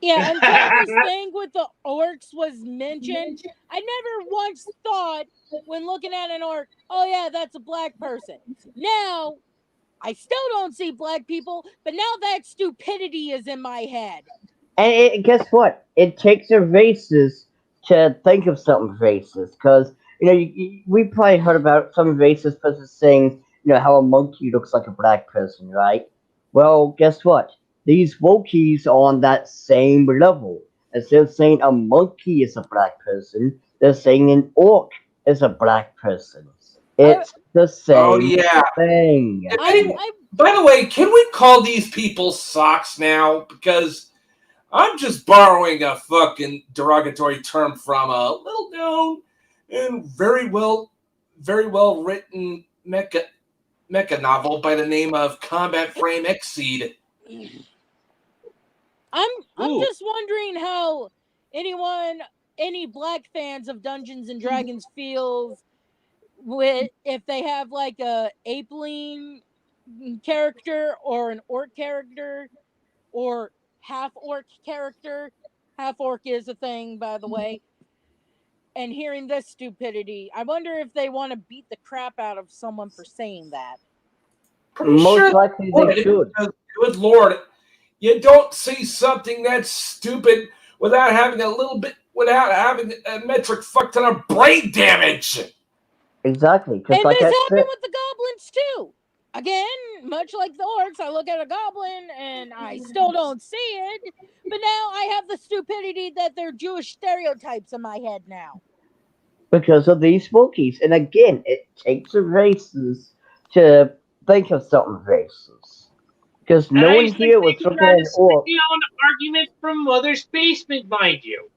Yeah, until this thing with the orcs was mentioned, I never once thought when looking at an orc, oh yeah, that's a black person. Now, I still don't see black people, but now that stupidity is in my head. And guess what? It takes a racist to think of something racist. Because, we probably heard about some racist person saying, how a monkey looks like a black person, right? Well, guess what? These Wokies are on that same level. Instead of saying a monkey is a black person, they're saying an orc is a black person. It's the same thing. By the way, can we call these people socks now? Because I'm just borrowing a fucking derogatory term from a little known and very well written mecha novel by the name of Combat Frame Exceed. I'm just wondering how any black fans of Dungeons and Dragons feels with if they have like a apeling character or an orc character or half orc character. Half orc is a thing, by the way. And hearing this stupidity, I wonder if they want to beat the crap out of someone for saying that. Most likely they should. Good Lord, you don't see something that's stupid without having a metric fuck ton of brain damage. Exactly. And this happened with the goblins too. Again, much like the orcs, I look at a goblin and I still don't see it. But now I have the stupidity that they're Jewish stereotypes in my head now. Because of these Wokies. And again, it takes a racist to think of something racist. Because no one here was looking at an orc. An argument from Mother's Basement, mind you.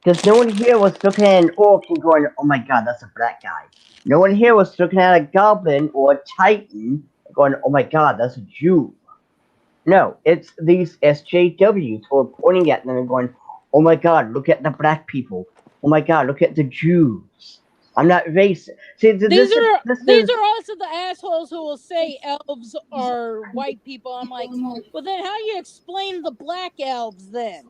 Because no one here was looking at an orc and going, oh my god, that's a black guy. No one here was looking at a goblin or a titan and going, oh my god, that's a Jew. No, it's these SJWs who are pointing at them and going, oh my god, look at the black people. Oh my god, look at the Jews. I'm not racist. See, these are also the assholes who will say elves are white people. I'm like, well then how do you explain the black elves then?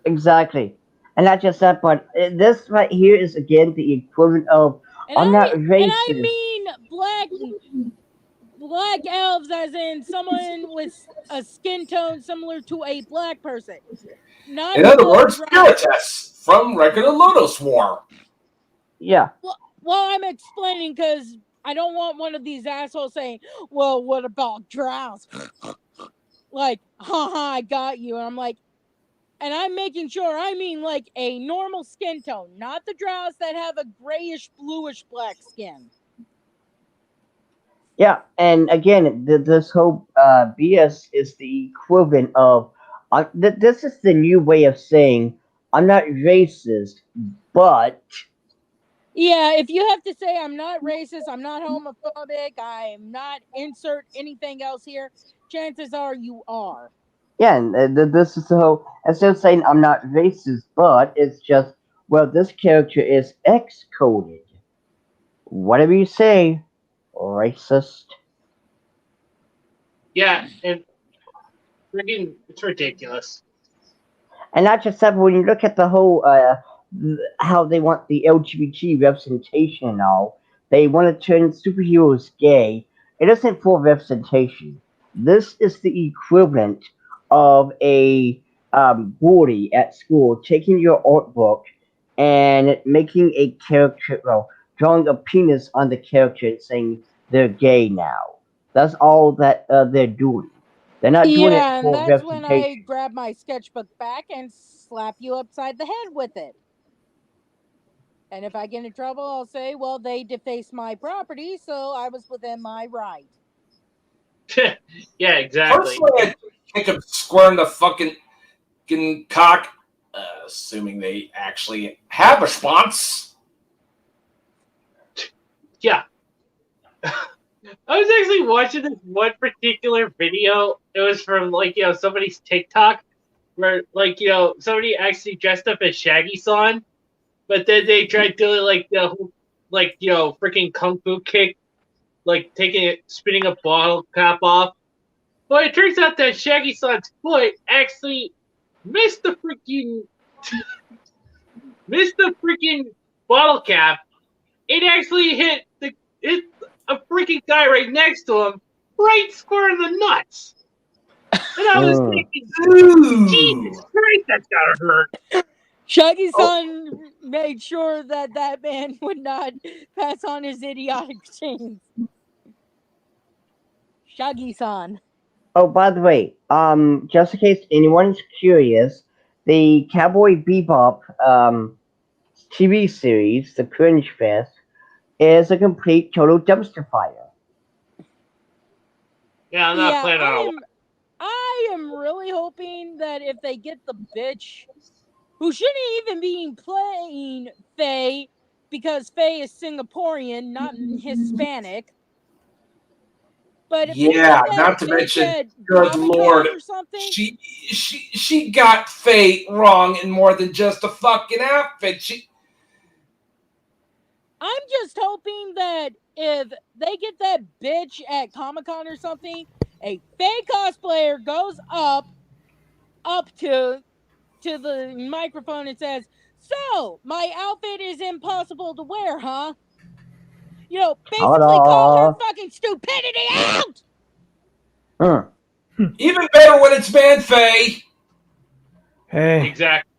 Exactly. And not just that, but this right here is again the equivalent of I'm not racist. And I mean black elves as in someone with a skin tone similar to a black person. Not in other words, Spiritus from Record of Lodoss War. Yeah. Well, I'm explaining because I don't want one of these assholes saying, well, what about drows? Like, haha, I got you. And I'm like, and I'm making sure I mean like a normal skin tone, not the drows that have a grayish, bluish black skin. Yeah, and again, this whole BS is the equivalent of this is the new way of saying I'm not racist, but yeah, if you have to say I'm not racist, I'm not homophobic, I'm not insert anything else here, chances are you are. Yeah, and this is the whole instead of saying I'm not racist, but it's just well, this character is X coded. Whatever you say, racist. Yeah, and friggin' it's ridiculous. And not just that, but when you look at the whole how they want the LGBT representation and all, they want to turn superheroes gay. It isn't for representation. This is the equivalent of a bully at school taking your art book and making a character, well, drawing a penis on the character and saying they're gay now. That's all that they're doing. They're not doing it for and that's when I grab my sketchbook back and slap you upside the head with it. And if I get in trouble, I'll say, well, they defaced my property, so I was within my right. Yeah, exactly. Personally, I kick him square in the fucking cock assuming they actually have a response. Yeah. I was actually watching this one particular video. It was from somebody's TikTok where somebody actually dressed up as Shaggy-san, but then they tried doing the whole freaking kung fu kick, spinning a bottle cap off. But it turns out that Shaggy-san's foot actually missed the freaking bottle cap. It actually hit a freaking guy right next to him, right square in the nuts. And I was thinking, Jesus Christ, that's gotta hurt. Shaggy-san made sure that man would not pass on his idiotic chains. Shaggy-san. Oh, by the way, just in case anyone's curious, the Cowboy Bebop TV series, The Cringe Fest, is a complete total dumpster fire. Yeah, I'm not planning on it. I am really hoping that if they get the bitch who shouldn't even be playing Faye, because Faye is Singaporean, not Hispanic. But if not to mention, good Lord, or something, she got Faye wrong in more than just a fucking outfit. I'm just hoping that if they get that bitch at Comic-Con or something, a Faye cosplayer goes up to the microphone and says, "So, my outfit is impossible to wear, huh?" Basically call her fucking stupidity out! Even better when it's man Faye. Hey. Exactly.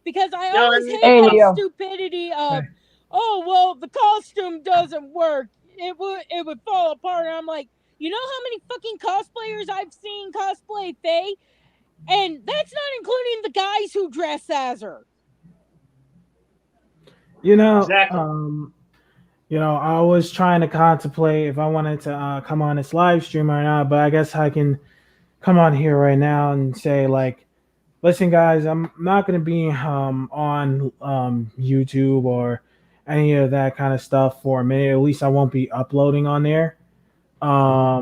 Because I always hate that stupidity of, oh, well, the costume doesn't work. It would fall apart. And I'm like, you know how many fucking cosplayers I've seen cosplay Faye? And that's not including the guys who dress as her. Exactly. I was trying to contemplate if I wanted to come on this live stream or not, but I guess I can come on here right now and say, listen, guys, I'm not going to be on YouTube or any of that kind of stuff for a minute. At least I won't be uploading on there. I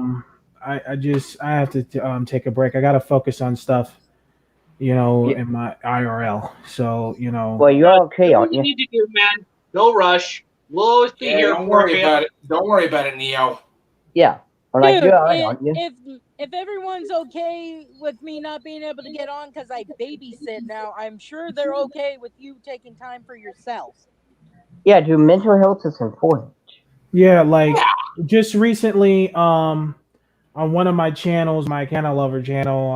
have to take a break. I got to focus on stuff, in my IRL. So, Well, you're okay, aren't you? What you need to do, man. No rush. We'll always be here. Don't worry about it. Don't worry about it, Neo. Yeah. Well, Dude, you're all right, aren't you? If everyone's okay with me not being able to get on because I babysit now, I'm sure they're okay with you taking time for yourself. Yeah, dude, mental health is important. Yeah, just recently, on one of my channels, my Canna Lover channel,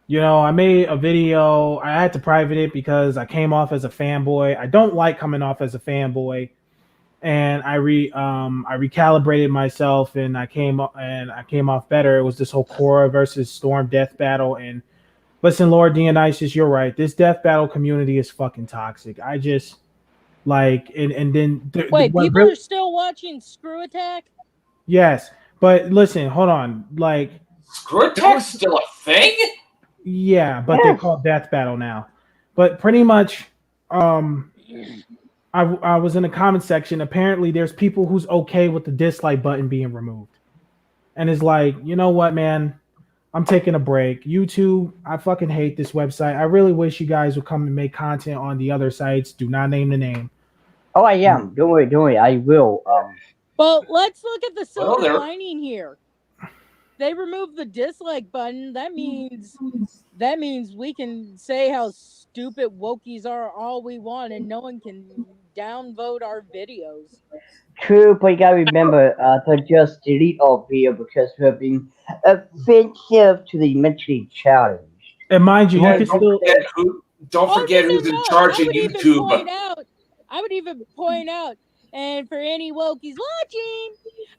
I made a video. I had to private it because I came off as a fanboy. I don't like coming off as a fanboy, and I recalibrated myself, and I came off better. It was this whole Korra versus Storm death battle, and listen, Lord Dionysus, you're right. This death battle community is fucking toxic. I just and then wait, people are still watching Screw Attack? Yes, but listen, hold on, Screw Attack's still a thing? Yeah, but they call it Death Battle now. But pretty much, I was in the comment section. Apparently, there's people who's okay with the dislike button being removed, and it's like, you know what, man, I'm taking a break. YouTube, I fucking hate this website. I really wish you guys would come and make content on the other sites. Do not name the name. Oh, I am. Don't worry. I will. Well, let's look at the silver lining here. They removed the dislike button. That means we can say how stupid wokies are all we want, and no one can downvote our videos. True, but you gotta remember to just delete our video because we're being offensive to the mentally challenged. And mind you, you can still don't forget who's in charge of YouTube. I would even point out, and for any wokies watching,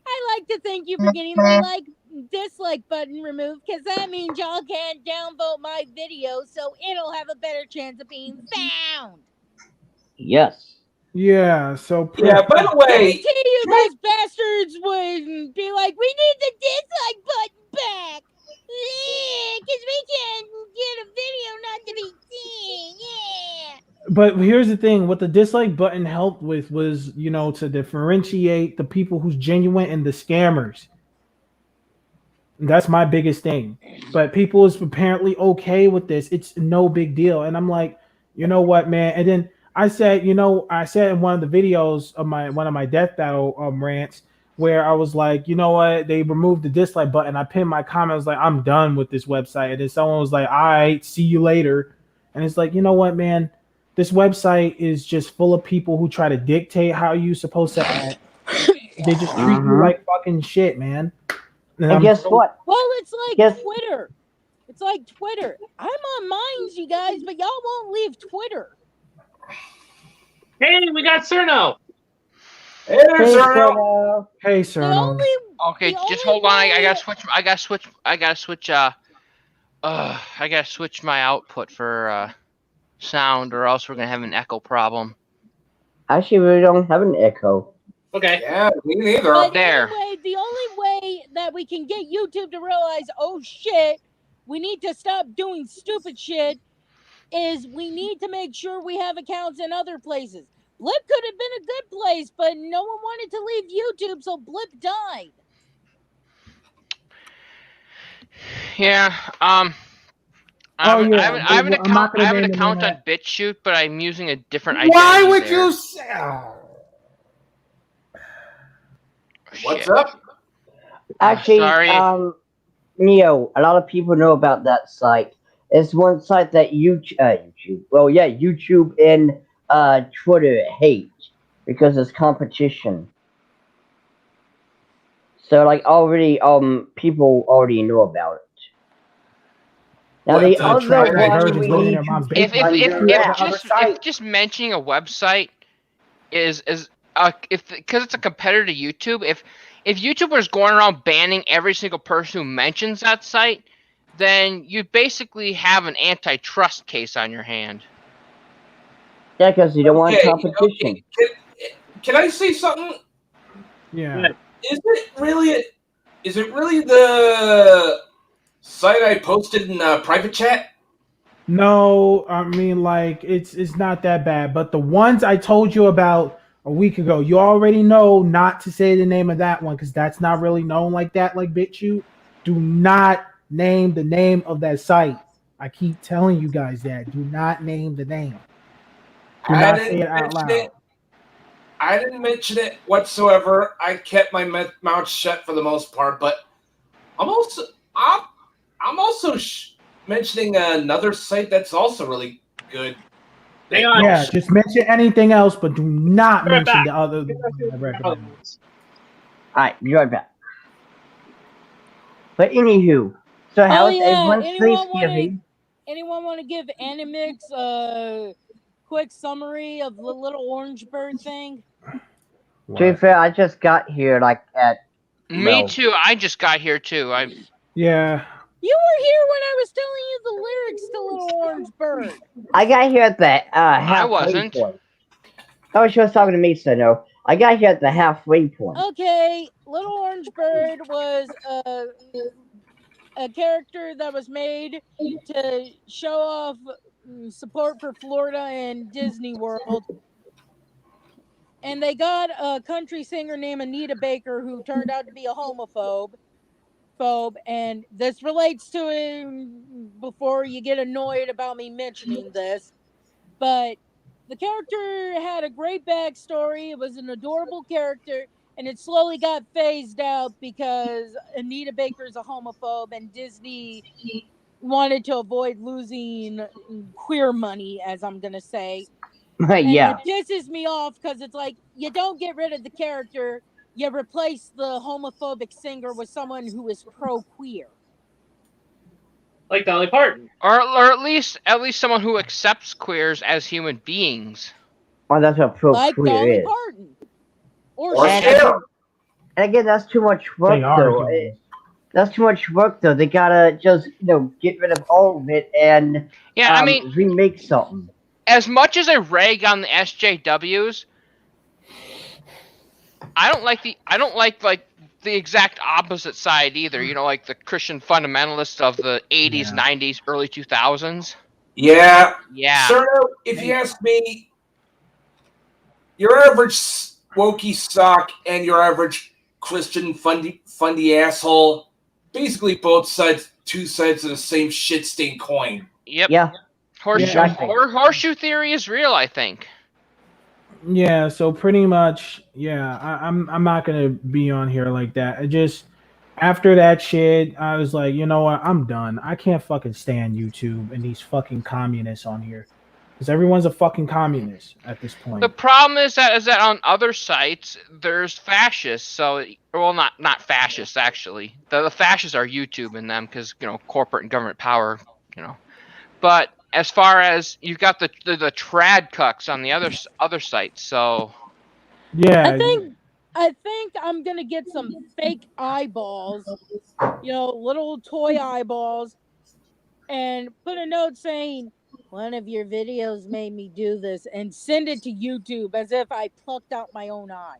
I'd like to thank you for getting the dislike button removed, because that means y'all can't downvote my video, so it'll have a better chance of being found. Yes. Yeah, so yeah, by the way, you those bastards would be like, we need the dislike button back, because we can't get a video not to be But here's the thing: what the dislike button helped with was, to differentiate the people who's genuine and the scammers. That's my biggest thing. But people is apparently okay with this. It's no big deal. And I'm like, you know what, man? And then I said in one of the videos of one of my death battle rants where I was like, you know what? They removed the dislike button. I pinned my comment. I was like, I'm done with this website. And then someone was like, all right, see you later. And it's like, you know what, man? This website is just full of people who try to dictate how you're supposed to act. They just treat you like fucking shit, man. And guess what? Well, it's like Twitter. It's like Twitter. I'm on Minds, you guys, but y'all won't leave Twitter. Hey, we got Cerno. Hey, Cerno. Hey, Cerno. Okay, just hold on. I gotta switch my output for sound, or else we're gonna have an echo problem. Actually, we don't have an echo. Okay. Yeah, me neither. But there. Anyway, the only way that we can get YouTube to realize, oh shit, we need to stop doing stupid shit, is we need to make sure we have accounts in other places. Blip could have been a good place, but no one wanted to leave YouTube, so Blip died. Yeah. I have an account on BitChute, but I'm using a different identity. Why would you say? What's up? Actually, sorry. Neo, a lot of people know about that site. It's one site that YouTube and Twitter hate because it's competition. So like already people already know about it. Now the other one we need to if just mentioning a website is because it's a competitor to YouTube, if YouTubers going around banning every single person who mentions that site, then you basically have an antitrust case on your hand. Yeah, because you don't want competition. Okay. Can I say something? Yeah. Is it really the site I posted in private chat? No, I mean, like, it's not that bad. But the ones I told you about a week ago, you already know not to say the name of that one because that's not really known like that, like BitChute. Do not name the name of that site. I keep telling you guys that. Do not name the name. Do not say it out loud. I didn't mention it whatsoever. I kept my mouth shut for the most part, but I'm also mentioning another site that's also really good. Hang on. Yeah, just mention anything else, but do not mention the other. Alright, be right back. But anywho, so how's everyone's Thanksgiving? Anyone want to give Animaniacs a quick summary of the little orange bird thing? To be fair, I just got here Me too. I just got here too. Yeah. You were here when I was telling you the lyrics to Little Orange Bird. I got here at the halfway I wasn't. point. Oh, she was talking to me, so no. I got here at the halfway point. Okay, Little Orange Bird was a character that was made to show off support for Florida and Disney World. And they got a country singer named Anita Baker who turned out to be a homophobe. And this relates to him before you get annoyed about me mentioning this. But the character had a great backstory. It was an adorable character, and it slowly got phased out because Anita Baker's a homophobe and Disney wanted to avoid losing queer money, as I'm going to say. Yeah. It pisses me off because it's like, you don't get rid of the character, you replace the homophobic singer with someone who is pro-queer. Like Dolly Parton. Or at least someone who accepts queers as human beings. Well, that's what pro-queer like Dolly is. Parton. Or and again, that's too much work, though. That's too much work, though. They gotta just, get rid of all of it and remake something. As much as I rag on the SJWs, I don't like the exact opposite side either. Like the Christian fundamentalists of the 80s, 90s, early 2000s. Yeah. Yeah. Sir, if you ask me, your average wokey sock and your average Christian fundy asshole, basically both sides, two sides of the same shit stained coin. Yep. Yeah. Horseshoe theory is real, I think. Yeah, so pretty much, yeah, I'm not gonna be on here like that. I just after that shit, I was like, you know what, I'm done. I can't fucking stand YouTube and these fucking communists on here. Because everyone's a fucking communist at this point. The problem is that on other sites there's fascists. So, well, not fascists actually. The fascists are YouTube and them because corporate and government power. But as far as you've got the trad cucks on the other sites, so yeah, I think I'm gonna get some fake eyeballs, little toy eyeballs, and put a note saying, "One of your videos made me do this," and send it to YouTube as if I plucked out my own eyes.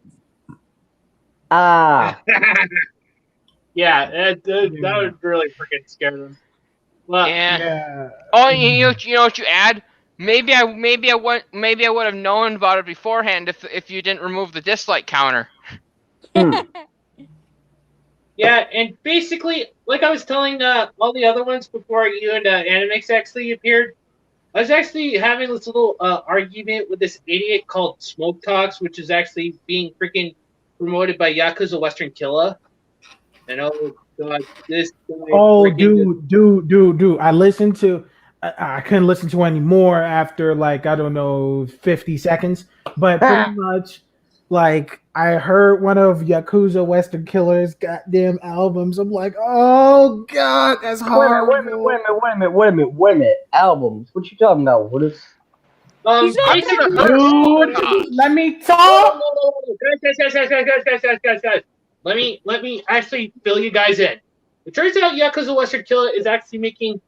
Yeah, that would really freaking scare them. Well, yeah. Oh, you know what you add? Maybe I would have known about it beforehand if you didn't remove the dislike counter. Yeah, and basically, like I was telling all the other ones before you and Animaniacs actually appeared, I was actually having this little argument with this idiot called Smoke Talks, which is actually being freaking promoted by Yakuza Western Killa. And oh god, this guy. Oh, dude! I listened to. I couldn't listen to anymore after like I don't know 50 seconds, but pretty much like I heard one of Yakuza Western Killer's goddamn albums. I'm like, oh god, that's horrible. Wait a minute. Albums? What you talking about? What is? Dude, let me talk. Guys. Let me actually fill you guys in. It turns out Yakuza Western Killa is actually making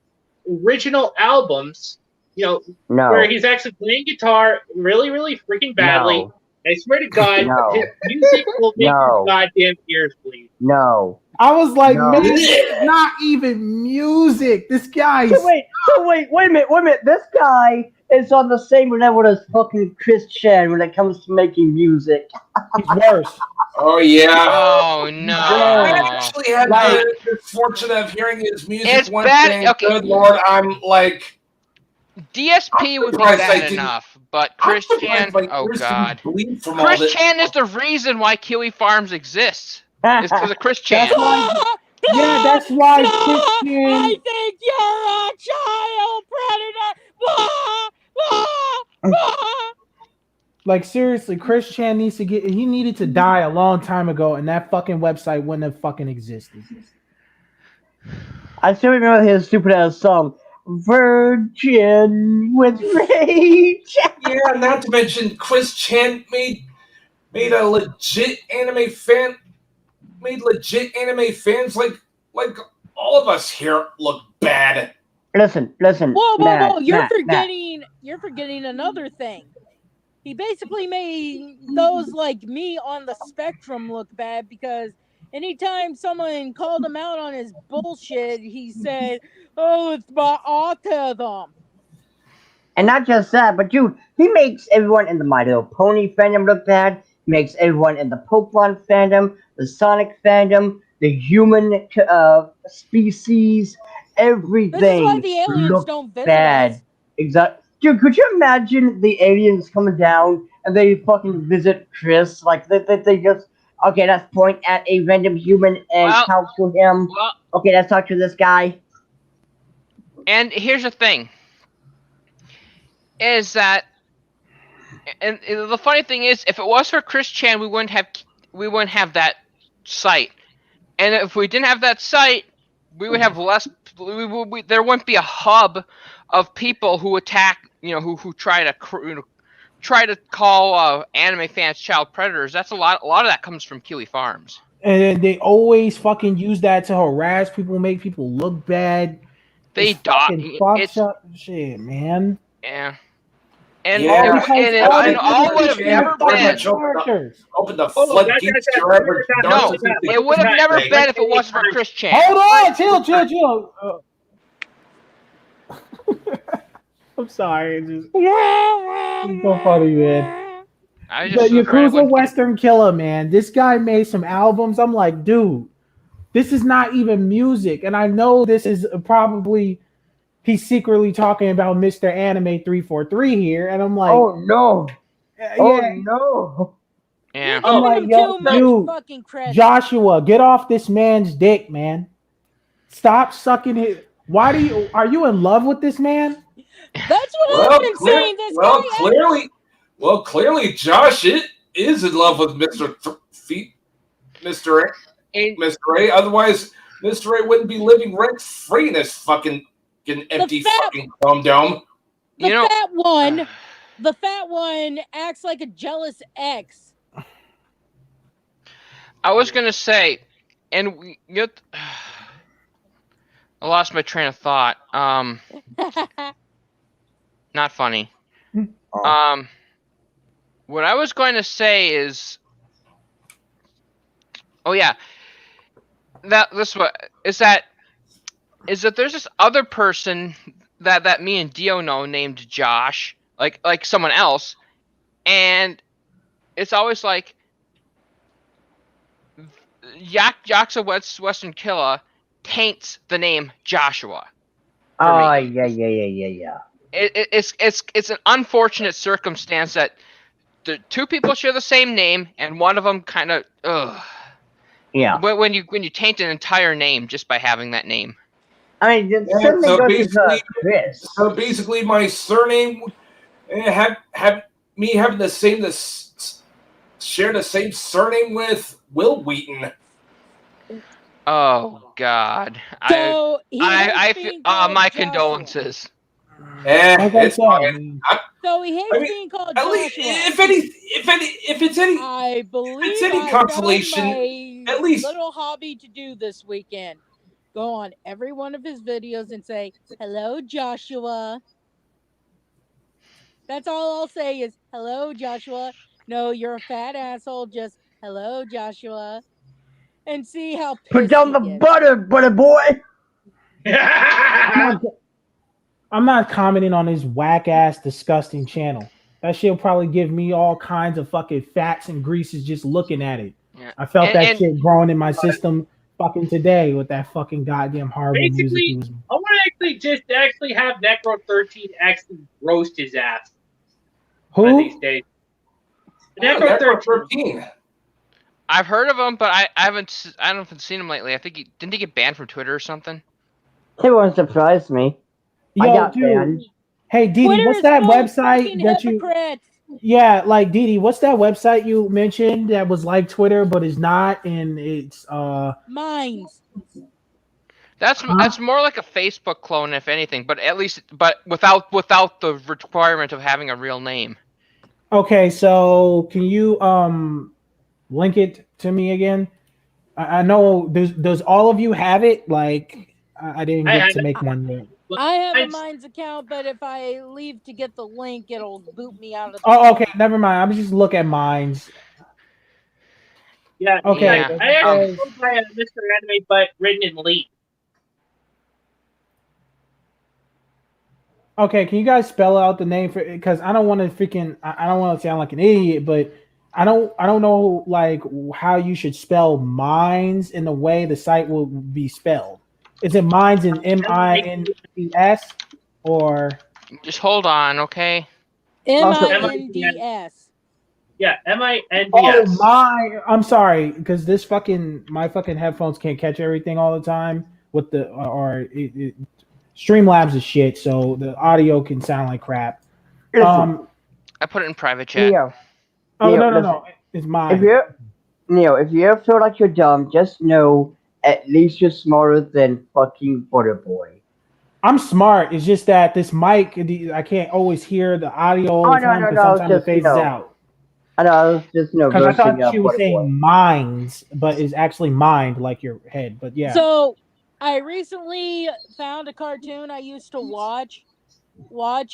original albums, where he's actually playing guitar really, really freaking badly. No. I swear to God, his music will make your goddamn ears bleed. No. I was like, man, it's not even music. This guy's. Wait a minute. This guy is on the same level as fucking Chris Chan when it comes to making music. He's worse. Oh yeah. Oh no. I actually had the fortune of hearing his music it's one bad. day. Okay. Good Lord, I'm like DSP would be bad enough, but Chris Chan, oh god. Chris Chan is the reason why Kiwi Farms exists. It's because of Chris Chan. That's why Chris Chan. I think you're a child predator. Like seriously, Chris Chan he needed to die a long time ago, and that fucking website wouldn't have fucking existed. I still remember his stupid ass song, Virgin with Rage. Yeah, not to mention Chris Chan made a legit anime fan. Made legit anime fans like all of us here look bad. Listen. Whoa! You're forgetting another thing. He basically made those like me on the spectrum look bad because anytime someone called him out on his bullshit, he said, "Oh, it's my autism." And not just that, but dude, he makes everyone in the My Little Pony fandom look bad. He makes everyone in the Pokemon fandom, the Sonic fandom, the human species, everything. This is why the aliens don't visit us. Exactly. Dude, could you imagine the aliens coming down and they fucking visit Chris? Like, they just, okay, let's point at a random human and talk to him. Okay, let's talk to this guy. And here's the thing. Is that, and the funny thing is, if it was for Chris Chan, we wouldn't have that site. And if we didn't have that site, we would have less, there wouldn't be a hub of people who attack, who try to call anime fans child predators. That's a lot of that comes from Kiwi Farms. And they always fucking use that to harass people, make people look bad. They fucks up shit, man. Yeah. And all would have never been. Open the floodgates to ever. No, it would have never been if it wasn't for Chris Chan. Hold on, chill. I'm sorry. It's so funny, man. I was The just afraid I Yakuza wouldn't get Western Killer, man. This guy made some albums. I'm like, dude, this is not even music. And I know this is probably he's secretly talking about Mr. Anime 343 here. And I'm like, Oh no! yeah. Oh no! Yeah. I'm You're like, giving him yo, too much dude, fucking credit. Joshua, get off this man's dick, man. Stop sucking his. Why do you? Are you in love with this man? That's what I've been saying. This guy. Clearly, Josh is in love with Mr. A. Otherwise, Mr. A wouldn't be living rent free in this fucking empty fucking chrome dome. The fat one acts like a jealous ex. I was gonna say, and I lost my train of thought. Not funny. Oh. What I was going to say is, oh yeah, that there's this other person that me and Dio know named Josh, like someone else, and it's always like Yakuza Western Killer taints the name Joshua. Oh, yeah. It's an unfortunate circumstance that the two people share the same name, and one of them kind of Yeah. But when you taint an entire name just by having that name. I mean, so basically, my surname have me having share the same surname with Will Wheaton. Oh God! So my condolences. It's fine. So he hates being called at Joshua. least, if it's any, I believe it's any consolation, my at least little hobby to do this weekend. Go on every one of his videos and say, "Hello, Joshua." That's all I'll say is, "Hello, Joshua." No, you're a fat asshole. Just, "Hello, Joshua," and see how pissed put down the gets. butter boy. I'm not commenting on his whack ass, disgusting channel. That shit'll probably give me all kinds of fucking fats and greases just looking at it. Yeah. I felt that shit growing in my system fucking today with that fucking goddamn horrible music he was. I want to actually have Necro 13 actually roast his ass. Who? One of these days. Necro 13. I've heard of him, but I haven't seen him lately. I think didn't he get banned from Twitter or something? It won't surprise me. Yo, dude. Hey, Didi, what's that website that you? Yeah, like Didi, what's that website you mentioned that was like Twitter but is not, and it's Minds. That's more like a Facebook clone, if anything, but without the requirement of having a real name. Okay, so can you link it to me again? I know does all of you have it? Like I didn't get to make one yet. I have a Minds account, but if I leave to get the link, it'll boot me out of the Oh, okay, never mind. I'm just look at Minds. Yeah, okay. Yeah. I actually go by Mr. Anime, but written in Leap. Okay, can you guys spell out the name for? Because I don't want to I don't want to sound like an idiot, but I don't know like how you should spell Minds in the way the site will be spelled. Is it Minds in MINDS or? Just hold on, okay? MINDS. Yeah, MINDS. Oh I'm sorry, because my fucking headphones can't catch everything all the time with the Streamlabs is shit, so the audio can sound like crap. I put it in private chat. Neo. Oh no, it's mine. If you ever feel like you're dumb, just know at least you're smarter than fucking Butterboy. I'm smart. It's just that this mic, I can't always hear the audio all the time because sometimes it phases out. I know, I was just because I thought she was saying minds, but it's actually mind like your head. But yeah. So I recently found a cartoon I used to watch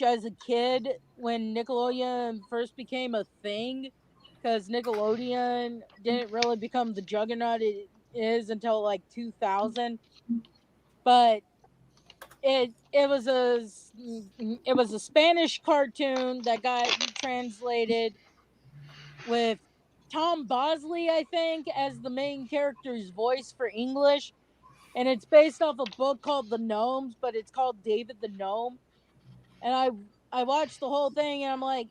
as a kid when Nickelodeon first became a thing, because Nickelodeon didn't really become the juggernaut it is until like 2000. But it was a Spanish cartoon that got translated with Tom Bosley, I think, as the main character's voice for English. And it's based off a book called The Gnomes, but it's called David the Gnome. And I watched the whole thing and I'm like,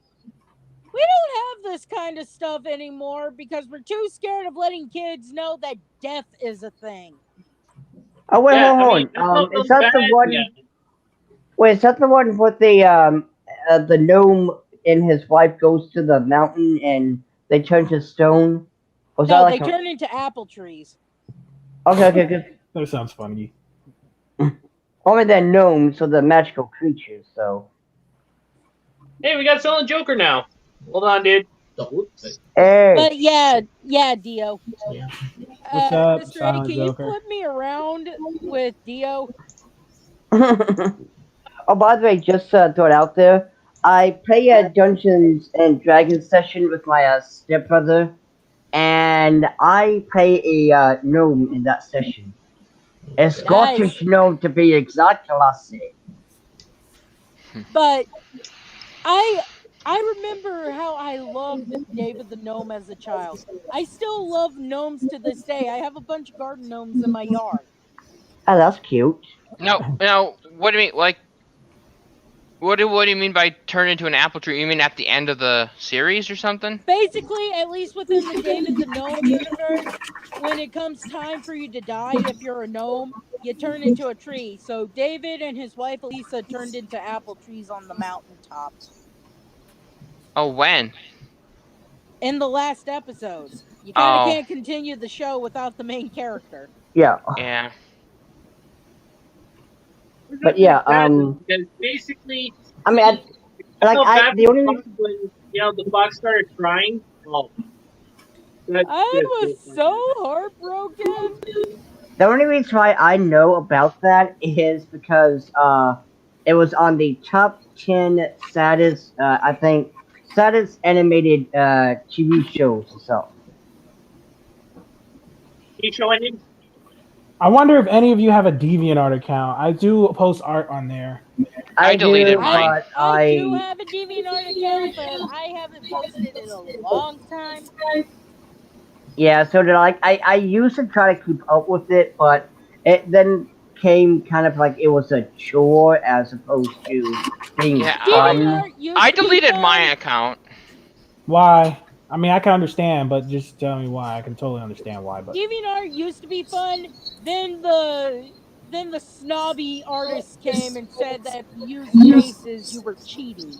we don't have this kind of stuff anymore because we're too scared of letting kids know that death is a thing. Oh wait, Yeah, I hold mean, that's on. not Is so that bad. the one? Yeah. Wait, is that the one with the gnome and his wife goes to the mountain and they turn to stone? Was that No, like they turn into apple trees. Okay, good. That sounds funny. Only they're gnomes, so they're magical creatures. So. Hey, we got Silent Joker now. Hold on, dude. Hey. But yeah, Dio. What's up, Mr. Eddie, Silent can Joker? you flip me around with Dio? Oh, by the way, just throw it out there. I play a Dungeons and Dragons session with my stepbrother, and I play a gnome in that session. A Scottish gnome, to be exact, classic. But I remember how I loved David the Gnome as a child. I still love gnomes to this day. I have a bunch of garden gnomes in my yard. Oh, that's cute. Now, what do you mean? Like, what do you mean by turn into an apple tree? You mean at the end of the series or something? Basically, at least within the David the Gnome universe, when it comes time for you to die, if you're a gnome, you turn into a tree. So David and his wife Lisa turned into apple trees on the mountaintop. Oh, when? In the last episode. You kind of can't continue the show without the main character. Yeah. Yeah. But yeah, because basically, I mean, the only when the fox started crying. Oh, I was so heartbroken. The only reason why I know about that is because it was on the top 10 saddest, saddest animated TV shows or so. I wonder if any of you have a DeviantArt account. I do post art on there. I deleted mine. But I do have a DeviantArt account, but I haven't posted in a long time. Yeah, so did I. I used to try to keep up with it, but it then came kind of like it was a chore as opposed to being fun. I deleted my account. Why? I mean, I can understand, but just tell me why. I can totally understand why. But DeviantArt used to be fun. Then the snobby artists came and said that if you used bases, you were cheating.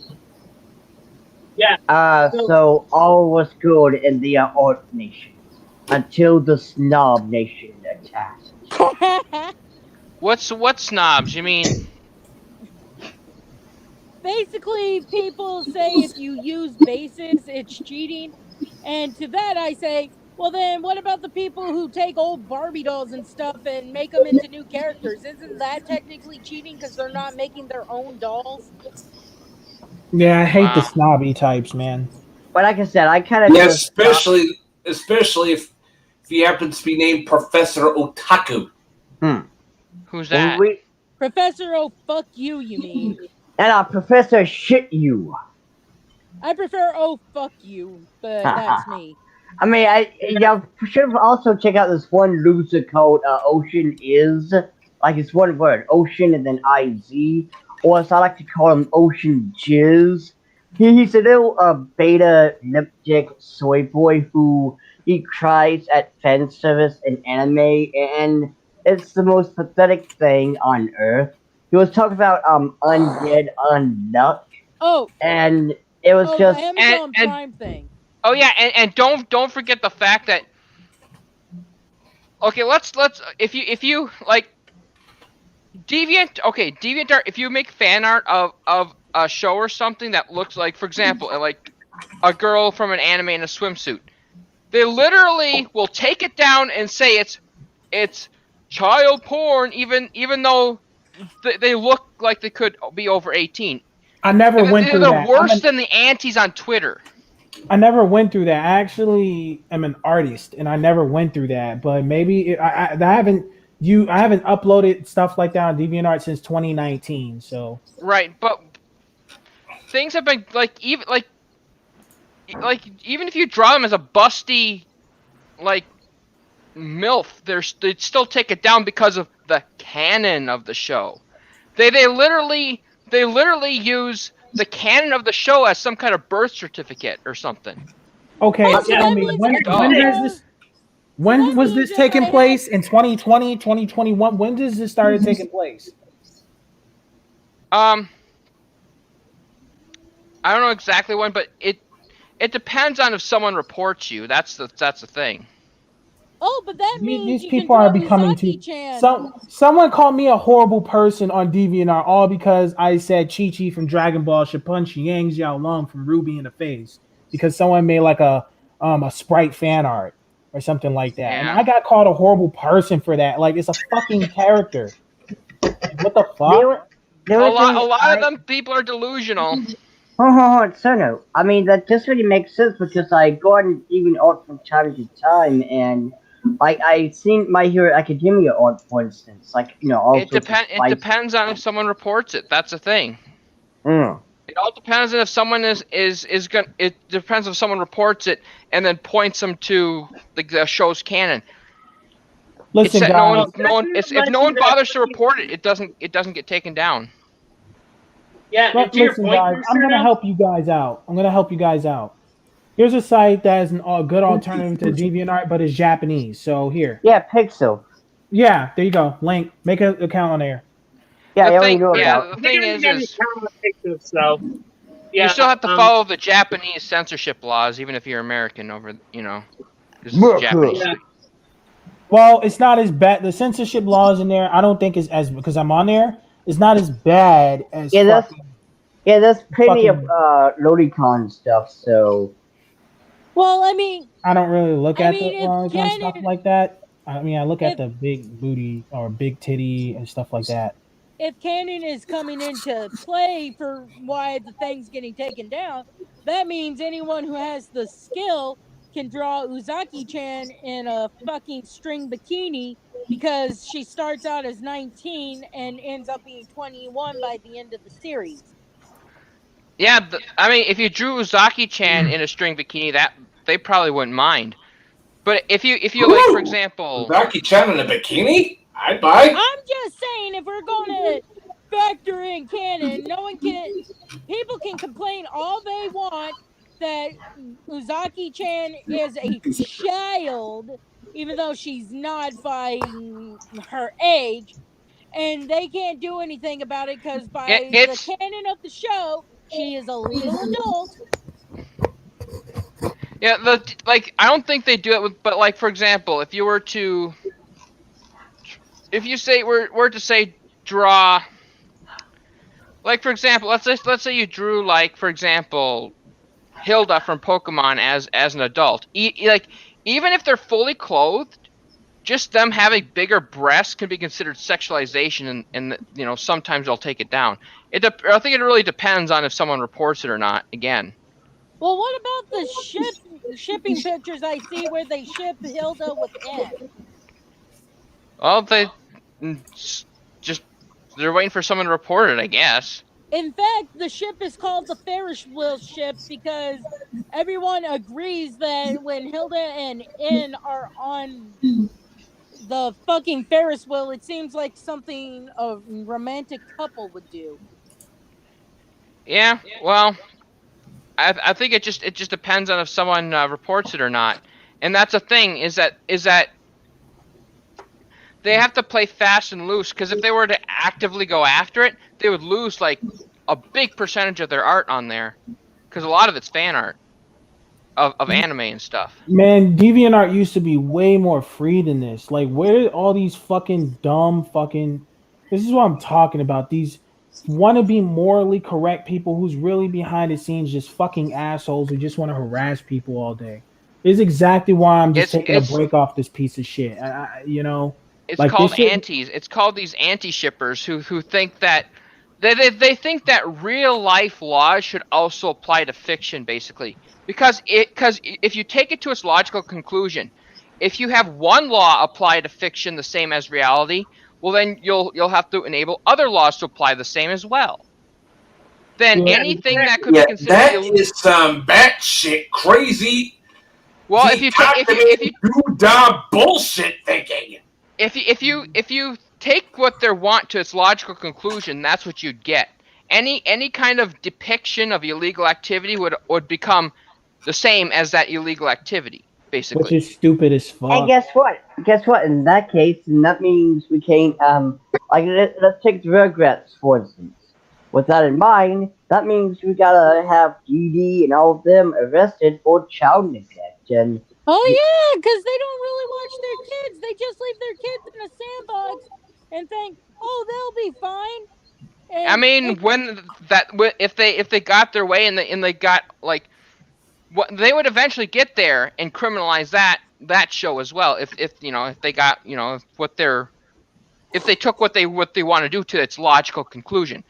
Yeah. So all was good in the art nation until the snob nation attacked. What snobs? You mean? Basically, people say if you use bases, it's cheating. And to that I say, well then, what about the people who take old Barbie dolls and stuff and make them into new characters? Isn't that technically cheating because they're not making their own dolls? Yeah, I hate the snobby types, man. But like I said, I kind of especially if he happens to be named Professor Otaku. Who's that? Professor Oh Fuck You, you mean? And Professor Shit You. I prefer Oh Fuck You, but that's me. I mean, y'all should also check out this one loser called Ocean Is. Like, it's one word, Ocean and then IZ. Or as I like to call him, Ocean Jizz. He's a little beta lipstick soy boy who he cries at fan service in anime, and it's the most pathetic thing on earth. He was talking about Undead Unluck. Oh. And it was just the Amazon Prime thing. Oh yeah, and don't forget the fact that let's if you like DeviantArt, if you make fan art of a show or something that looks like, for example, like a girl from an anime in a swimsuit, they literally will take it down and say it's child porn, even though they look like they could be over 18. I never went through that. They're worse than the antis on Twitter. I never went through that. I actually am an artist, and I never went through that. But maybe I haven't I haven't uploaded stuff like that on DeviantArt since 2019. So Right, but things have been even if you draw them as a busty like MILF, they'd still take it down because of the canon of the show. They literally use the canon of the show as some kind of birth certificate or something. okay, Oh, so tell that me means when that has this? When was this taking place? In 2020, 2021? When does this started taking place? I don't know exactly when, but it depends on if someone reports you. That's the thing. Oh, but that means These you people can are draw becoming too. Uzaki-chan. Someone called me a horrible person on DeviantArt, all because I said Chi-Chi from Dragon Ball should punch Yang Xiao Long from Ruby in the face because someone made like a Sprite fan art or something like that, and I got called a horrible person for that. Like, it's a fucking character. What the fuck? A lot of them people are delusional. So no, I mean that just really makes sense because I go on DeviantArt from time to time, and like I've seen My Hero Academia art, for instance. Like, you know, all It depends on if someone reports it. That's the thing. It all depends on if someone is going. It depends if someone reports it and then points them to the show's canon. Listen, guys. If no one bothers to report it, it doesn't get taken down. Yeah, But listen, guys, I'm gonna help you guys out. Here's a site that is a good alternative to DeviantArt, but it's Japanese. So here. Yeah, Pixel. Yeah, there you go. Link. Make an account on there. Yeah, the thing is you still have to follow the Japanese censorship laws, even if you're American. This is Japanese. Yeah. Well, it's not as bad. The censorship laws in there, I don't think is as, because I'm on there. It's not as bad as. There's plenty of lolicon stuff. So. Well, I mean, I don't really look at the lolicon stuff like that. I mean, I look at the big booty or big titty and stuff like that. If canon is coming into play for why the thing's getting taken down, that means anyone who has the skill can draw Uzaki-chan in a fucking string bikini because she starts out as 19 and ends up being 21 by the end of the series. Yeah, I mean, if you drew Uzaki-chan in a string bikini, that they probably wouldn't mind. But if you like, for example, Uzaki-chan in a bikini, I'd buy. I'm just saying, if we're going to factor in canon, people can complain all they want that Uzaki-chan is a child, even though she's not by her age, and they can't do anything about it because by the canon of the show, she is a legal adult. Yeah, I don't think they do it with, but like, for example, if you were to say draw, like, for example, let's say you drew, like, for example, Hilda from Pokemon as an adult. Even if they're fully clothed, just them having bigger breasts can be considered sexualization, and sometimes they'll take it down. I think it really depends on if someone reports it or not. Again. Well, what about the shipping pictures I see where they ship Hilda with N? Well, they're waiting for someone to report it, I guess. In fact, the ship is called the Ferris wheel ship because everyone agrees that when Hilda and N are on the fucking Ferris wheel, it seems like something a romantic couple would do. Yeah, well, I think it just depends on if someone reports it or not, and that's the thing is that they have to play fast and loose, because if they were to actively go after it, they would lose like a big percentage of their art on there, because a lot of it's fan art of anime and stuff. Man, DeviantArt used to be way more free than this. Like, where did all these fucking dumb fucking... This is what I'm talking about. These want to be morally correct people who's really behind the scenes just fucking assholes who just want to harass people all day. This is exactly why I'm just taking a break off this piece of shit. It's like called antis. It's called these anti-shippers who think that they think that real life laws should also apply to fiction, basically. Because if you take it to its logical conclusion, if you have one law apply to fiction the same as reality, well then you'll have to enable other laws to apply the same as well. Then anything that could be considered that is some batshit crazy. Well, if you do dumb bullshit thinking. If you take what they want to its logical conclusion, that's what you'd get. Any kind of depiction of illegal activity would become the same as that illegal activity, basically. Which is stupid as fuck. And guess what? In that case, that means we can't like let's take the Rugrats for instance. With that in mind, that means we gotta have Dee and all of them arrested for child neglect. And oh yeah, because they don't really watch their kids. They just leave their kids in a sandbox and think, oh, they'll be fine. And I mean, if they got their way and they got like, what they would eventually get there and criminalize that show as well. If they got if they took what they want to do to its logical conclusion.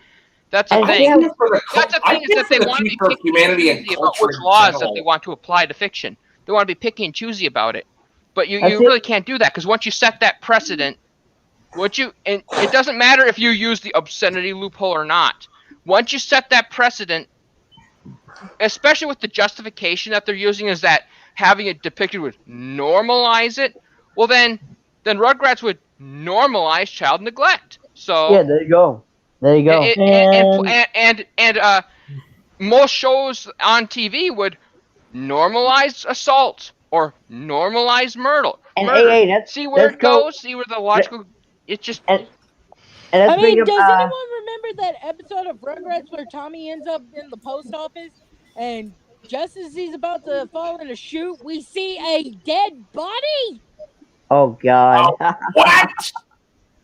That's the thing. That's the thing is that they want to be picky and choosy about which laws that they want to apply to fiction. They want to be picky and choosy about it. But you really can't do that because once you set that precedent, and it doesn't matter if you use the obscenity loophole or not. Once you set that precedent, especially with the justification that they're using is that having it depicted would normalize it, well then Rugrats would normalize child neglect. So yeah, there you go. And most shows on TV would normalize assault or normalize murder. See where it goes. See where the logical. It's just. I mean, does anyone remember that episode of Rugrats where Tommy ends up in the post office and just as he's about to fall in a chute, we see a dead body? Oh God! What?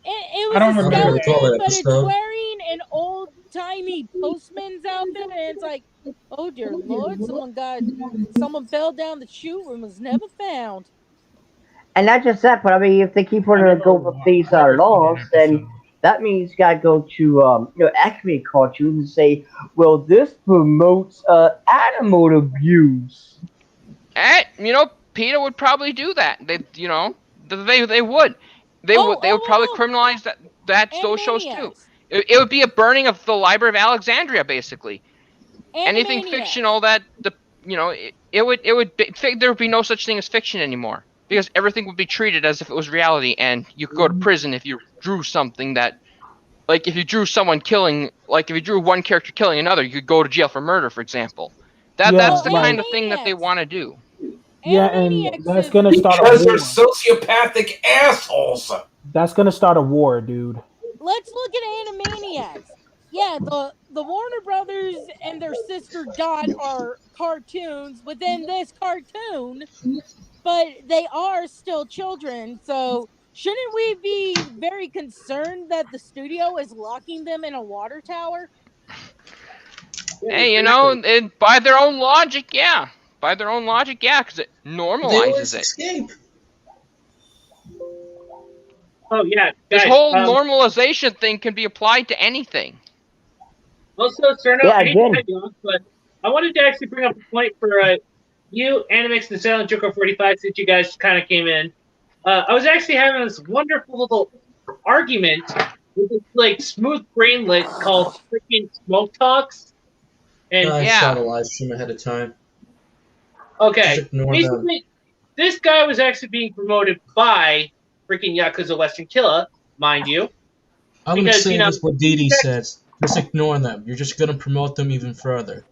It was a skeleton, but it's wearing an old-timey postman's outfit, and it's like, oh dear Lord, someone fell down the chute and was never found. And not just that, but I mean, if they keep wanting to go with these laws, then that means you gotta go to Acme cartoons and say, well, this promotes animal abuse. PETA would probably do that. They would. They would probably criminalize those shows too. It would be a burning of the Library of Alexandria, basically. Anything fictional that there would be no such thing as fiction anymore because everything would be treated as if it was reality, and you could go to prison if you drew something that, like if you drew someone killing, like if you drew one character killing another, you could go to jail for murder, for example. That's the kind of thing that they want to do. Yeah, and that's gonna start a war. Because they're sociopathic assholes. That's gonna start a war, dude. Let's look at Animaniacs. Yeah, the Warner Brothers and their sister Dot are cartoons within this cartoon, but they are still children. So shouldn't we be very concerned that the studio is locking them in a water tower? Hey, by their own logic, yeah. By their own logic, yeah, because it normalizes it. Escape. Oh yeah, guys, this whole normalization thing can be applied to anything. Also, Cerno, I hate to cut you off, but I wanted to actually bring up a point for you, Animix, and Silent Joker 45, since you guys kind of came in. I was actually having this wonderful little argument with this smooth brainlet called freaking Smoke Talks. And I saw the live stream ahead of time. Okay, basically, this guy was actually being promoted by freaking Yakuza Western Killer, mind you. I'm going to say that's what Didi says. Just ignore them. You're just going to promote them even further.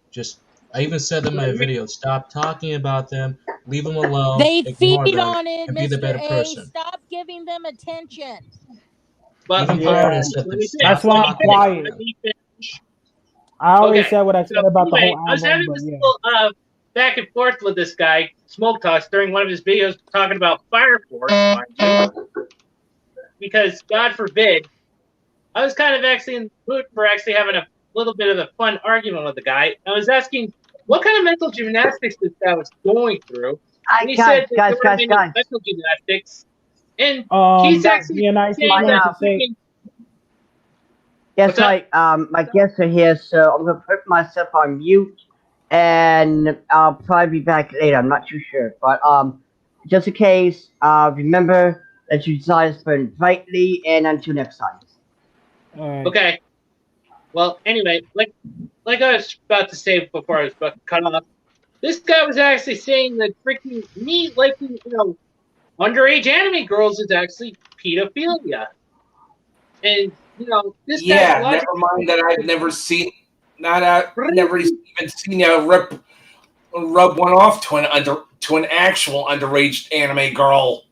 I even said in my video, stop talking about them, leave them alone, they ignore feed them, on it, and be the better person. Stop giving them attention. But that's why I'm quiet. I already said what I said about the whole album. I was having this little back and forth with this guy, Smoke Talks, during one of his videos talking about Fire Force, mind you. Because, God forbid, I was kind of actually in the mood for actually having a little bit of a fun argument with the guy. I was asking what kind of mental gymnastics this guy was going through. And he said there were many mental gymnastics. And he's actually saying that Yes, my guests are here, so I'm going to put myself on mute, and I'll probably be back later. I'm not too sure. But just in case, remember that you decide to spend rightly, and until next time. All right. Okay. Well, anyway, like I was about to say before I was about to cut off, this guy was actually saying that freaking me liking, underage anime girls is actually pedophilia. And, this guy's Yeah, logic. never mind that I've never seen, never even seen a rub one off to an actual underage anime girl.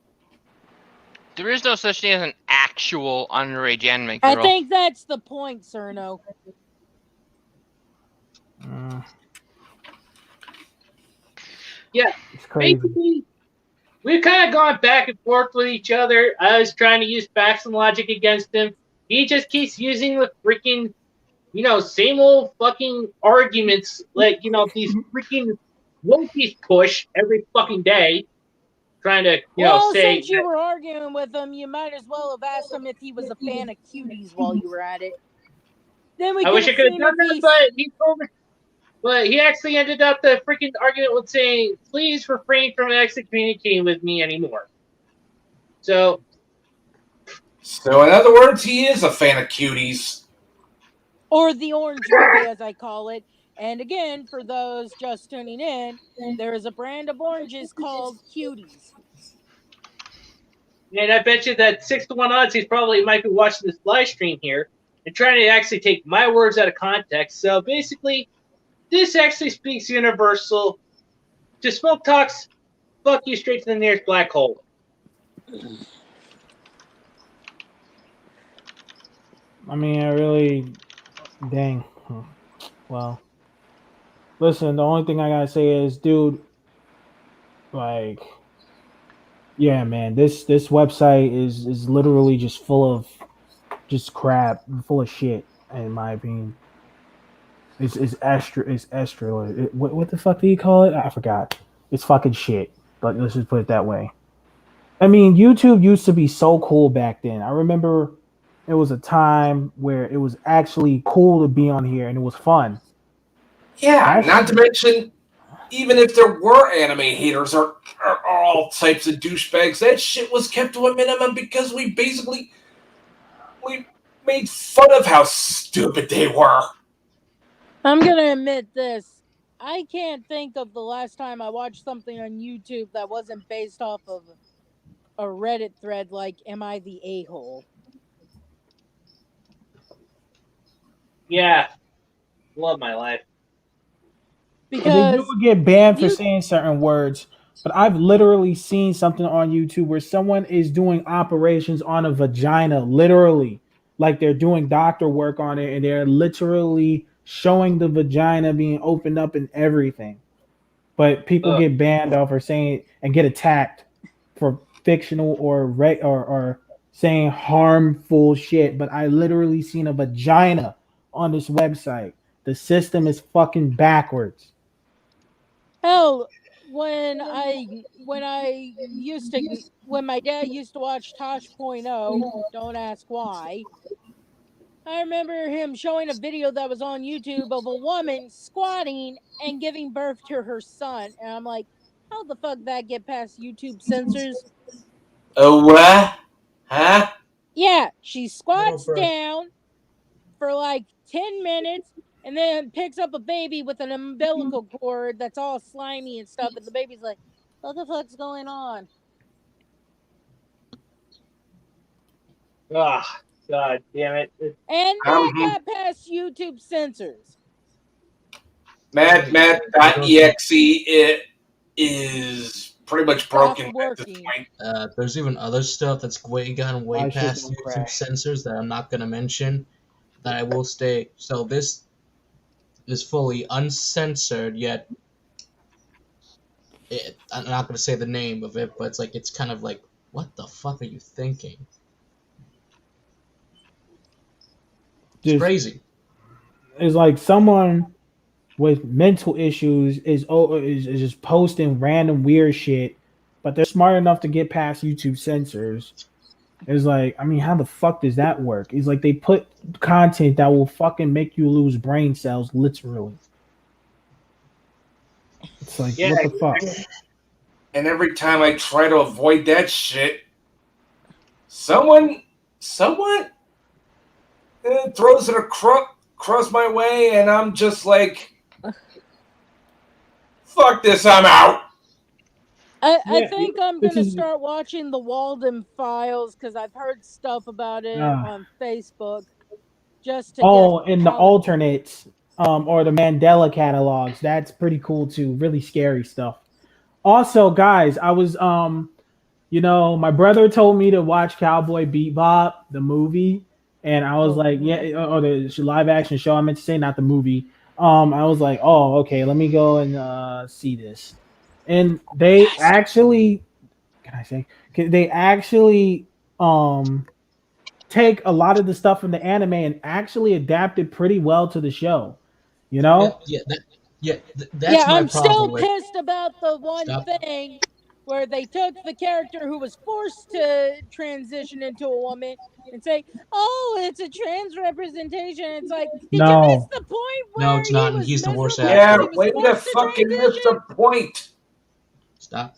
There is no such thing as an actual underage anime girl. I think that's the point, Cerno. Yeah, It's crazy. basically, we've kind of gone back and forth with each other. I was trying to use facts and logic against him. He just keeps using the freaking, same old fucking arguments, like, these freaking wokies push every fucking day, trying to, say. Since you were arguing with him, you might as well have asked him if he was a fan of cuties while you were at it. Then we I wish I could have done that, but he told me. But he actually ended up the freaking argument with saying, "Please refrain from actually communicating with me anymore." So in other words, he is a fan of cuties. Or the orange movie, as I call it. And again, for those just tuning in, there is a brand of oranges called Cuties. And I bet you that 6-to-1 odds he probably might be watching this live stream here and trying to actually take my words out of context. So basically, this actually speaks universal. To Smoke Talks, fuck you straight to the nearest black hole. I mean, I really, dang. Well, listen, the only thing I gotta say is, dude, like, yeah, man, this website is literally just full of just crap, full of shit, in my opinion. It's extra. What the fuck do you call it? I forgot. It's fucking shit. But let's just put it that way. I mean, YouTube used to be so cool back then. I remember it was a time where it was actually cool to be on here and it was fun. Yeah, not to mention, even if there were anime haters or all types of douchebags, that shit was kept to a minimum because we made fun of how stupid they were. I'm gonna admit this. I can't think of the last time I watched something on YouTube that wasn't based off of a Reddit thread like "Am I the a-hole?" Yeah, love my life. Because you would get banned for saying certain words, but I've literally seen something on YouTube where someone is doing operations on a vagina, literally, like they're doing doctor work on it, and they're literally showing the vagina being opened up and everything. But people get banned off for saying and get attacked for fictional or saying harmful shit. But I literally seen a vagina on this website. The system is fucking backwards. Hell, when my dad used to watch Tosh.0, don't ask why. I remember him showing a video that was on YouTube of a woman squatting and giving birth to her son, and I'm like, how the fuck that get past YouTube censors? Oh, what? Huh? Yeah, she squats down for like 10 minutes and then picks up a baby with an umbilical cord that's all slimy and stuff, and the baby's like, what the fuck's going on? Ah, God damn it. And that got past YouTube censors. Mad.exe it is pretty much broken at this point. There's even other stuff that's gotten way past YouTube censors that I'm not going to mention, that I will state. So this is fully uncensored, yet I'm not going to say the name of it, but it's kind of like, what the fuck are you thinking? It's crazy. It's like someone with mental issues is just posting random weird shit, but they're smart enough to get past YouTube censors. It's like, I mean, how the fuck does that work? It's like they put content that will fucking make you lose brain cells, literally. It's like, what the fuck? and every time I try to avoid that shit, someone throws it across my way, and I'm just like, fuck this, I'm out. I think I'm going to start watching the Walden Files because I've heard stuff about it on Facebook. Just to and the alternates, or the Mandela catalogs. That's pretty cool too. Really scary stuff. Also, guys, I was my brother told me to watch Cowboy Bebop, the movie, and I was like, yeah, or the live action show. I meant to say, not the movie. I was like, oh, okay, let me go and see this. And they actually, they actually take a lot of the stuff from the anime and actually adapt it pretty well to the show. You know? That's my I'm problem still with... pissed about the one thing where they took the character who was forced to transition into a woman and say, "Oh, it's a trans representation." It's like, did you miss the point where no, it's not, he was he's the worst miserable Yeah, because he was way to forced to fucking miss transition? the point. Stop.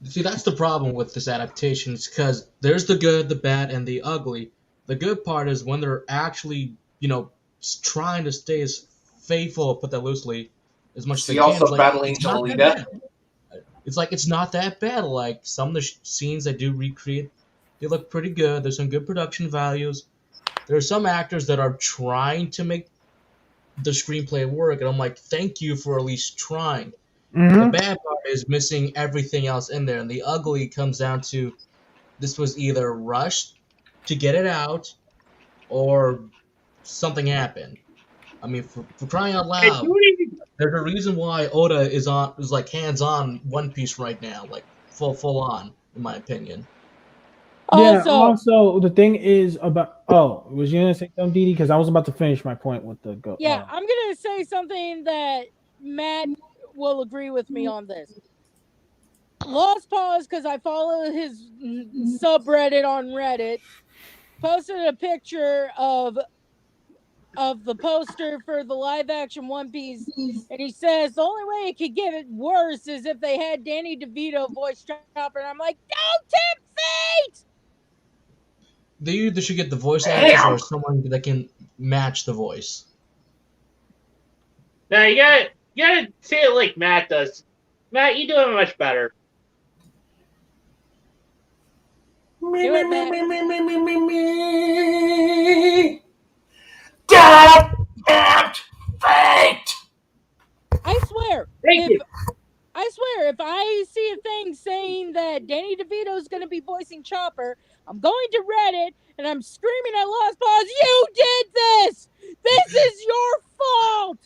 See, that's the problem with this adaptation, because there's the good, the bad, and the ugly. The good part is when they're actually, trying to stay as faithful, put that loosely, as much as they can. Also, Battle Angel Alita. It's like, it's not that bad. Like, some of the scenes they do recreate, they look pretty good. There's some good production values. There are some actors that are trying to make the screenplay work, and I'm like, thank you for at least trying. The bad part is missing everything else in there, and the ugly comes down to this was either rushed to get it out, or something happened. I mean, for crying out loud, there's a reason why Oda is like hands-on One Piece right now, like full on, in my opinion. Yeah. Also, the thing is about. Oh, was you gonna say something, Didi? Because I was about to finish my point with the go. Yeah, I'm gonna say something that Matt will agree with me on this. Lost Pause, because I follow his subreddit on Reddit, posted a picture of the poster for the live action One Piece, and he says the only way it could get it worse is if they had Danny DeVito voice Chopper, and I'm like, don't tempt fate! They either should get the voice actors or someone that can match the voice. Now you gotta say it like Matt does. Matt, you do it much better. Do it, Matt. Don't tempt fate! I swear. Thank you. I swear, if I see a thing saying that Danny DeVito is going to be voicing Chopper, I'm going to Reddit and I'm screaming at Lost Pause, you did this! This is your fault!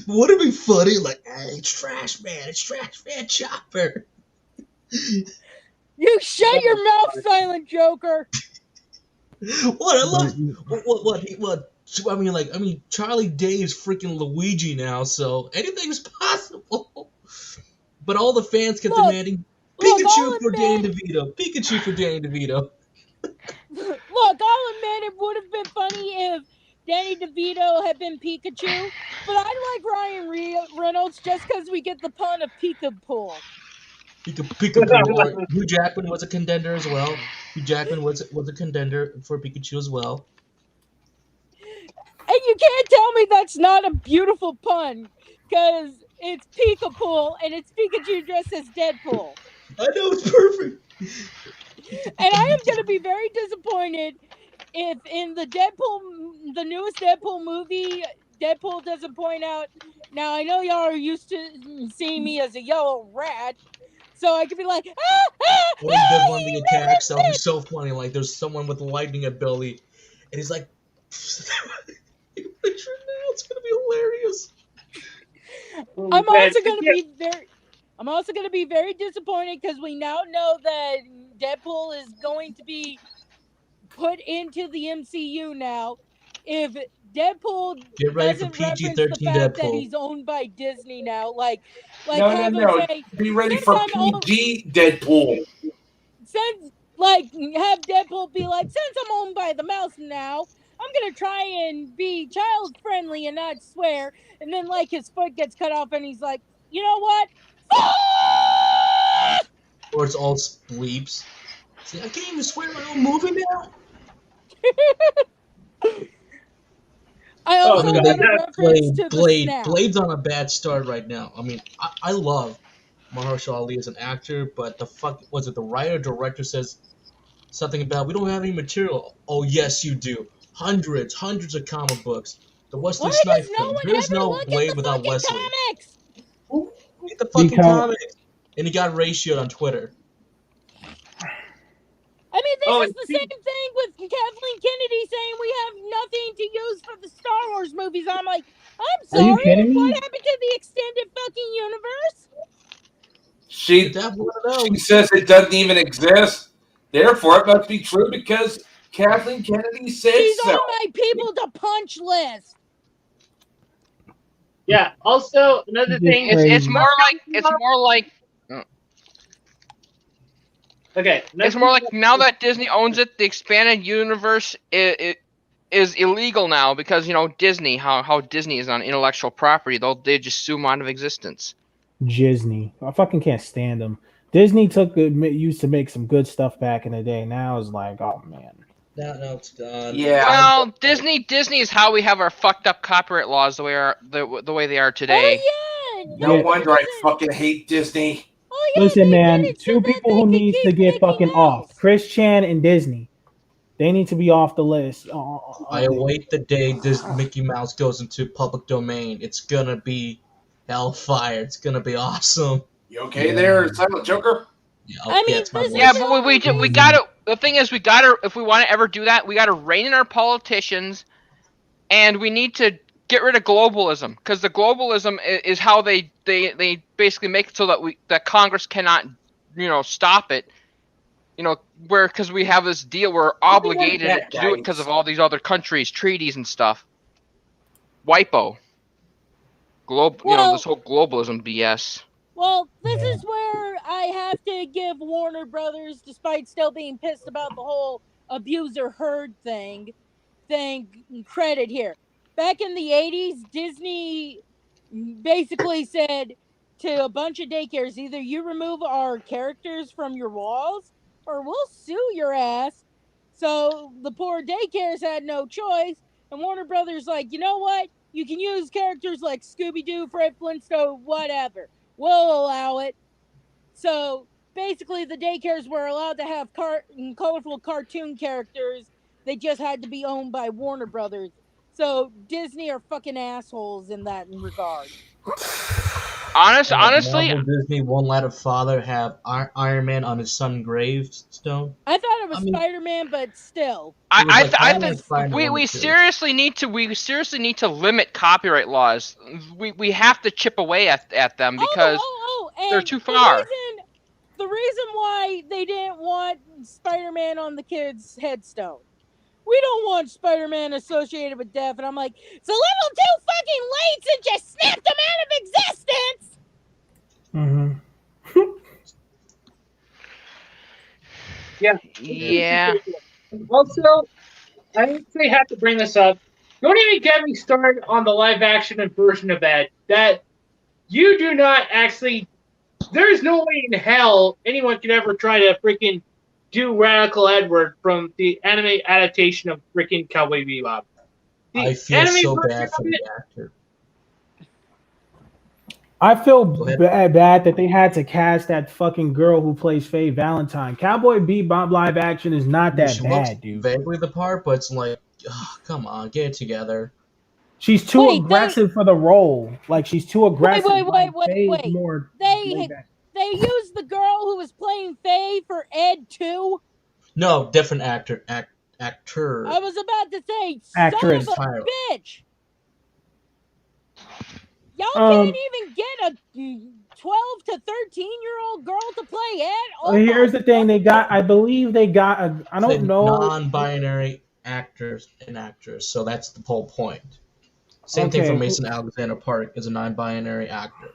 Would it be funny? Like, hey, it's Trash Man Chopper. You shut your mouth, Silent Joker! What? I love what? I mean, Charlie Day is freaking Luigi now, so anything's possible. But all the fans kept demanding Pikachu for Danny DeVito. Pikachu for Danny DeVito. Look, I'll admit it would have been funny if Danny DeVito had been Pikachu, but I like Ryan Reynolds just because we get the pun of Peekaboo. Peekaboo. Hugh Jackman was a contender as well. Hugh Jackman was a contender for Pikachu as well. And you can't tell me that's not a beautiful pun, because it's Peekaboo and it's Pikachu dressed as Deadpool. I know, it's perfect. And I am going to be very disappointed if in the newest Deadpool movie, Deadpool doesn't point out. Now, I know y'all are used to seeing me as a yellow rat, so I could be like, Or he does one of the attacks, so he's so funny. Like, there's someone with lightning ability, and he's like, picture now, it's gonna be hilarious. I'm also going to be very disappointed because we now know that Deadpool is going to be put into the MCU now. If Deadpool doesn't reference the fact that he's owned by Disney now, like no. Say, be ready for PG Deadpool. Have Deadpool be like, since I'm owned by the mouse now, I'm gonna try and be child friendly and not swear. And then like his foot gets cut off, and he's like, you know what? Or it's all bleeps. See, I can't even swear in my own movie now. I also I mean, got a reference to the snap. Blade's on a bad start right now. I mean, I love Mahershala Ali as an actor, but the writer director says something about we don't have any material. Oh yes, you do. Hundreds of comic books. The Wesley Snipes film. There's no Blade without Wesley. Comics? Read the fucking comics. And he got ratioed on Twitter. I mean, this is the same thing with Kathleen Kennedy saying we have nothing to use for the Star Wars movies. I'm like, I'm sorry. Are you kidding me? What happened to the extended fucking universe? She says it doesn't even exist. Therefore, it must be true because Kathleen Kennedy said She's so. on my people to punch list. Yeah. Also, another thing. It's more like. Okay. It's more like now that Disney owns it, the expanded universe is illegal now because Disney, how Disney is on intellectual property, they just sue them out of existence. Disney, I fucking can't stand them. Disney used to make some good stuff back in the day. Now it's like, oh man. No, it's done. Yeah. Well, Disney is how we have our fucked up copyright laws the way they are today. Oh, yeah. No wonder I fucking hate Disney. Oh, yeah, listen, man, two people who need to get fucking off. Chris Chan and Disney. They need to be off the list. I await the day this Mickey Mouse goes into public domain. It's gonna be hellfire. It's gonna be awesome. You okay there, Silent Joker? Yeah, I mean, but we gotta. The thing is, we gotta. If we want to ever do that, we gotta rein in our politicians, and we need to get rid of globalism, because the globalism is how they basically make it so that Congress cannot stop it, because we have this deal, we're obligated to do it because of all these other countries, treaties and stuff. WIPO, this whole globalism BS. Well, this is where I have to give Warner Brothers, despite still being pissed about the whole abuser herd thing, credit here. Back in the 80s, Disney basically said to a bunch of daycares, either you remove our characters from your walls or we'll sue your ass. So the poor daycares had no choice, and Warner Brothers like, you know what? You can use characters like Scooby-Doo, Fred Flintstone, whatever. We'll allow it. So basically the daycares were allowed to have colorful cartoon characters. They just had to be owned by Warner Brothers. So Disney are fucking assholes in that regard. Honestly, Disney won't let a father have Iron Man on his son's gravestone. I thought it was Spider-Man, but still. I think we seriously need to limit copyright laws. We have to chip away at them because they're too far. The reason why they didn't want Spider-Man on the kid's headstone. We don't want Spider-Man associated with death. And I'm like, it's a little too fucking late since you snapped him out of existence. Mm-hmm. Yeah. Also, I actually have to bring this up. Don't even get me started on the live action version of that you do not actually. There's no way in hell anyone could ever try to freaking do Radical Edward from the anime adaptation of freaking Cowboy Bebop. I feel so bad for the actor. I feel bad that they had to cast that fucking girl who plays Faye Valentine. Cowboy Bebop live action is not that bad, dude. Vaguely the part, but it's like, come on, get it together. She's too aggressive for the role. Like, she's too aggressive. Wait. They used the girl who was playing Faye for Ed 2? No, different actor. Actor. I was about to say, actress. Son of a bitch. Y'all can't even get a 12 to 13-year-old girl to play Ed? Here's the thing. I believe they got I don't know. Non-binary actors and actors. So that's the whole point. Same thing for Mason Alexander Park as a non-binary actor.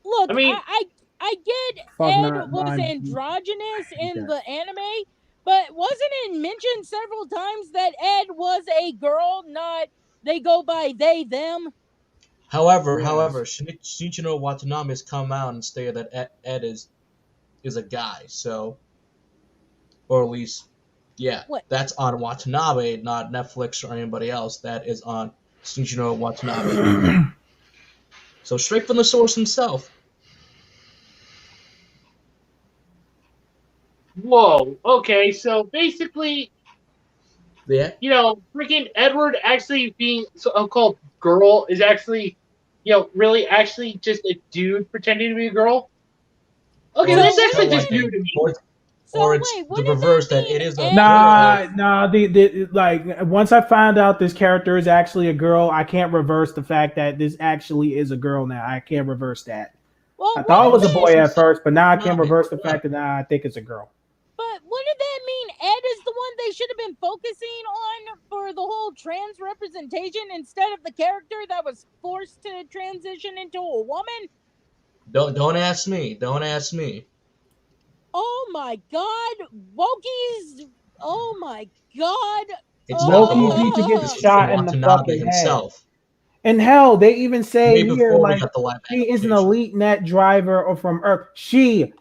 Look, I get Ed was androgynous in the anime, But wasn't it mentioned several times that Ed was a girl, not they go by they, them? However, Yes. Shinichiro Watanabe has come out and stated that Ed is a guy, so, or at least, yeah, What? that's on Watanabe, not Netflix or anybody else. That is on Shinichiro Watanabe. So straight from the source himself. Whoa. Okay, so basically, Yeah. you know, freaking Edward actually being so-called girl is actually, you know, really actually just a dude pretending to be a girl. Okay, Or that's it's actually kinda just new to me. or it's wait, the wouldn't reverse that that it mean is a Ed girl. Nah. The like once I found out this character is actually a girl, I can't reverse the fact that this actually is a girl now. I can't reverse that. Well, I thought it was a wouldn't boy that, at first, but now I can't Watanabe, reverse the hold up. fact that now I think it's a girl. but wouldn't that mean Ed is the one they should have been focusing on for the whole trans representation instead of the character that was forced to transition into a woman? Don't ask me. Don't ask me. Oh my god, Wokies! Oh my god! It's not the Wokies need to Wokies. get It's Oh, Shinichiro shot in the Watanabe fucking head. himself. And hell, they even say Way here before we like got the live she is an adaptation. elite net driver or from Earth. She.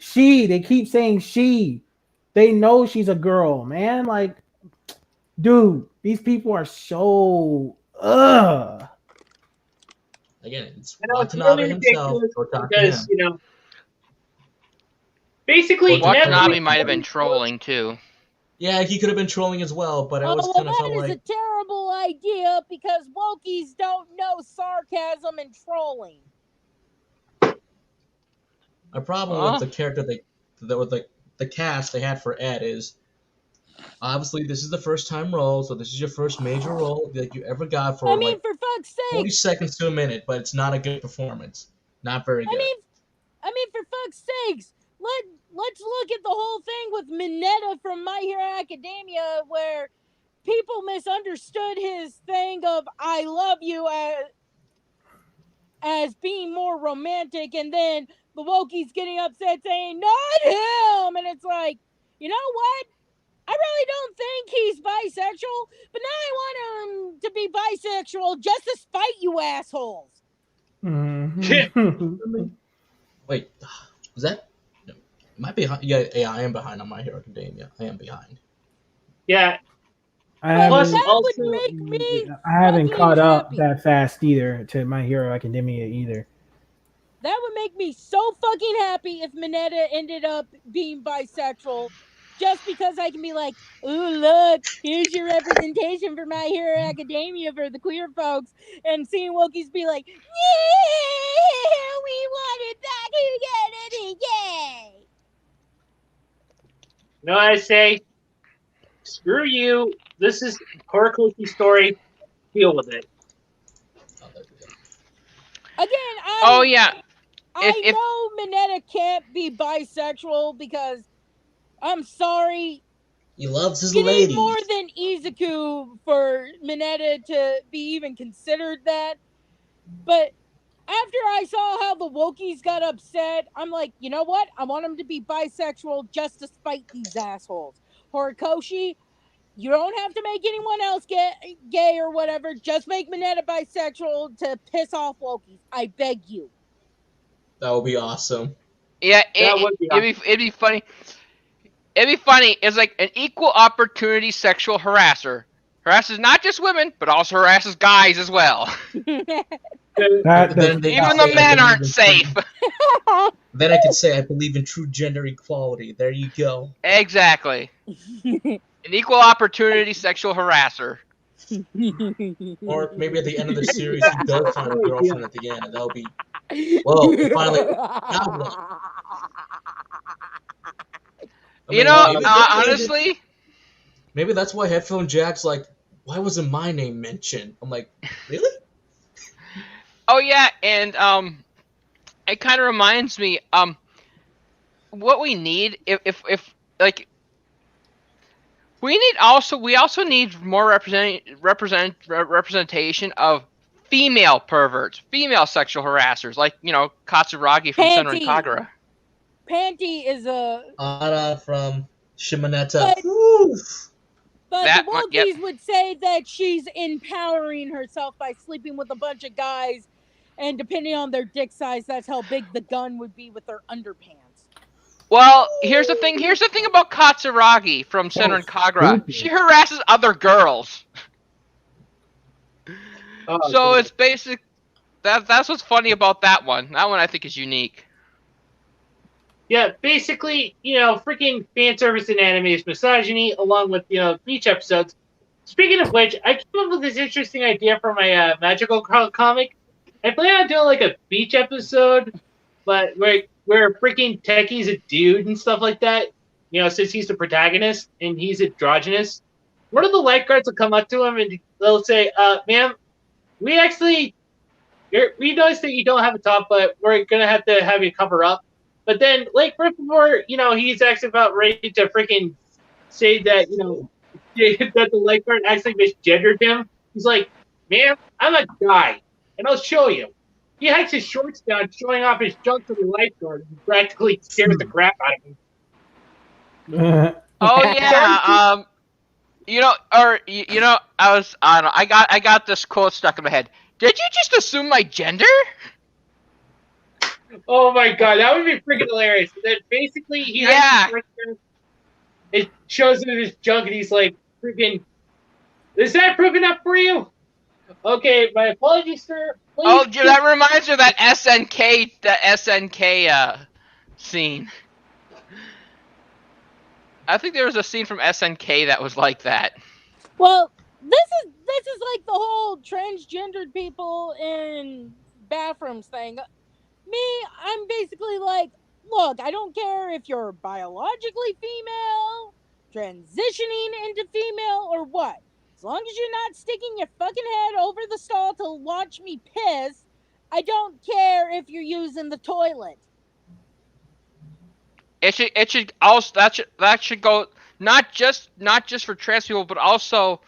They keep saying she. They know she's a girl, man. Like, dude, these people are so Again, it's I know it's Watanabe really himself. ridiculous Go talk to because, him. you know, basically Watanabe Netflix. might have been trolling too. Yeah, he could have been trolling as well, but I oh always well, kind of that felt is like a terrible idea because Wokies don't know sarcasm and trolling. a problem Huh? with the character that with the cast they had for Ed is obviously this is the first time role, so this is your first major role that you ever got for I mean, like for fuck's 40 sakes! seconds to a minute, but it's not a good performance. Not very good. I mean, for fuck's sakes! Let's look at the whole thing with Mineta from My Hero Academia, where people misunderstood his thing of "I love you" as being more romantic, and then the Wokies getting upset saying "not him," and it's like, you know what? I really don't think he's bisexual, but now I want him to be bisexual just to spite you assholes. Wait, was that? No, am I behind? Yeah, I am behind on My Hero Academia. I am behind. Yeah, I plus that also, would make me haven't fucking caught up happy. that fast either to My Hero Academia either. That would make me so fucking happy if Mineta ended up being bisexual, just because I can be like, ooh, look, here's your representation for My Hero Academia for the queer folks, and seeing Wokies be like, yeah, we want it back again, yay! you know what I say? Screw you. This is Horikoshi story. Deal with it. Oh, there we go. Again, Oh yeah. I know Mineta can't be bisexual because, I'm sorry, He loves his you ladies. need more than Izuku for Mineta to be even considered that. But after I saw how the Wokies got upset, I'm like, you know what? I want him to be bisexual just to spite these assholes. Horikoshi, you don't have to make anyone else gay or whatever. Just make Mineta bisexual to piss off Wokies. I beg you. That would be awesome. Yeah, That would be it'd be funny. It'd be funny. It's like an equal opportunity sexual harasser. Harasses not just women, but also harasses guys as well. That Then they Even could the say, men I aren't believe in safe. Then I could say I believe in true gender equality. There you go. Exactly. An equal opportunity sexual harasser. Or maybe at the end of the series, he does find a girlfriend at the end, and that'll be, whoa, finally got one. I You mean, know, maybe, honestly, maybe that's why Headphone Jack's like, why wasn't my name mentioned? I'm like, really? oh yeah, and it kind of reminds me, what we need if like we also need more representation of female perverts, female sexual harassers, like Katsuragi from Senran Panty. Kagura. Panty is a Ara from Shimonetta. But That the one- Wookiees yep. would say that she's empowering herself by sleeping with a bunch of guys, and depending on their dick size, that's how big the gun would be with their underpants. Well, here's the thing. Here's the thing about Katsuragi from Senran Kagura. stupid. She harasses other girls. Oh, So God. it's basic. That's what's funny about that one. That one I think is unique. Yeah, basically, freaking fan service in anime is misogyny, along with, beach episodes. Speaking of which, I came up with this interesting idea for my magical comic. I plan on doing like a beach episode, but where freaking Techie's a dude and stuff like that. Since he's the protagonist and he's androgynous, one of the lifeguards will come up to him and they'll say, "Ma'am, we noticed that you don't have a top, but we're gonna have to have you cover up." But then, like, right before, he's actually about ready to freaking say that, that the lifeguard actually misgendered him. He's like, "Man, I'm a guy, and I'll show you." He hikes his shorts down, showing off his junk to the lifeguard, and practically scares the crap out of him. Oh yeah. I got this quote stuck in my head. Did you just assume my gender? Oh my god, that would be freaking hilarious. And then basically, he hikes his shorts down, it shows him his junk, and he's like, freaking, "Is that proof enough for you? Okay, my apologies, sir. Please Oh, that reminds me of that SNK scene. I think there was a scene from SNK that was like that. Well, this is like the whole transgendered people in bathrooms thing. Me, I'm basically like, look, I don't care if you're biologically female, transitioning into female, or what. As long as you're not sticking your fucking head over the stall to watch me piss, I don't care if you're using the toilet. It should also that should go not just for trans people, but also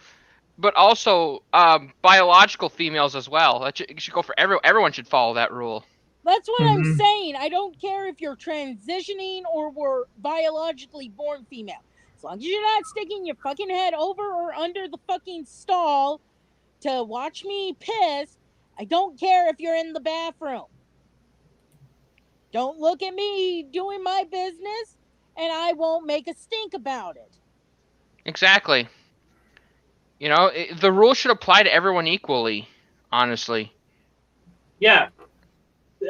biological females as well. It should go for everyone should follow that rule. That's what I'm saying. I don't care if you're transitioning or were biologically born female. As long as you're not sticking your fucking head over or under the fucking stall to watch me piss, I don't care if you're in the bathroom. Don't look at me doing my business, and I won't make a stink about it. Exactly. The rule should apply to everyone equally, honestly. Yeah.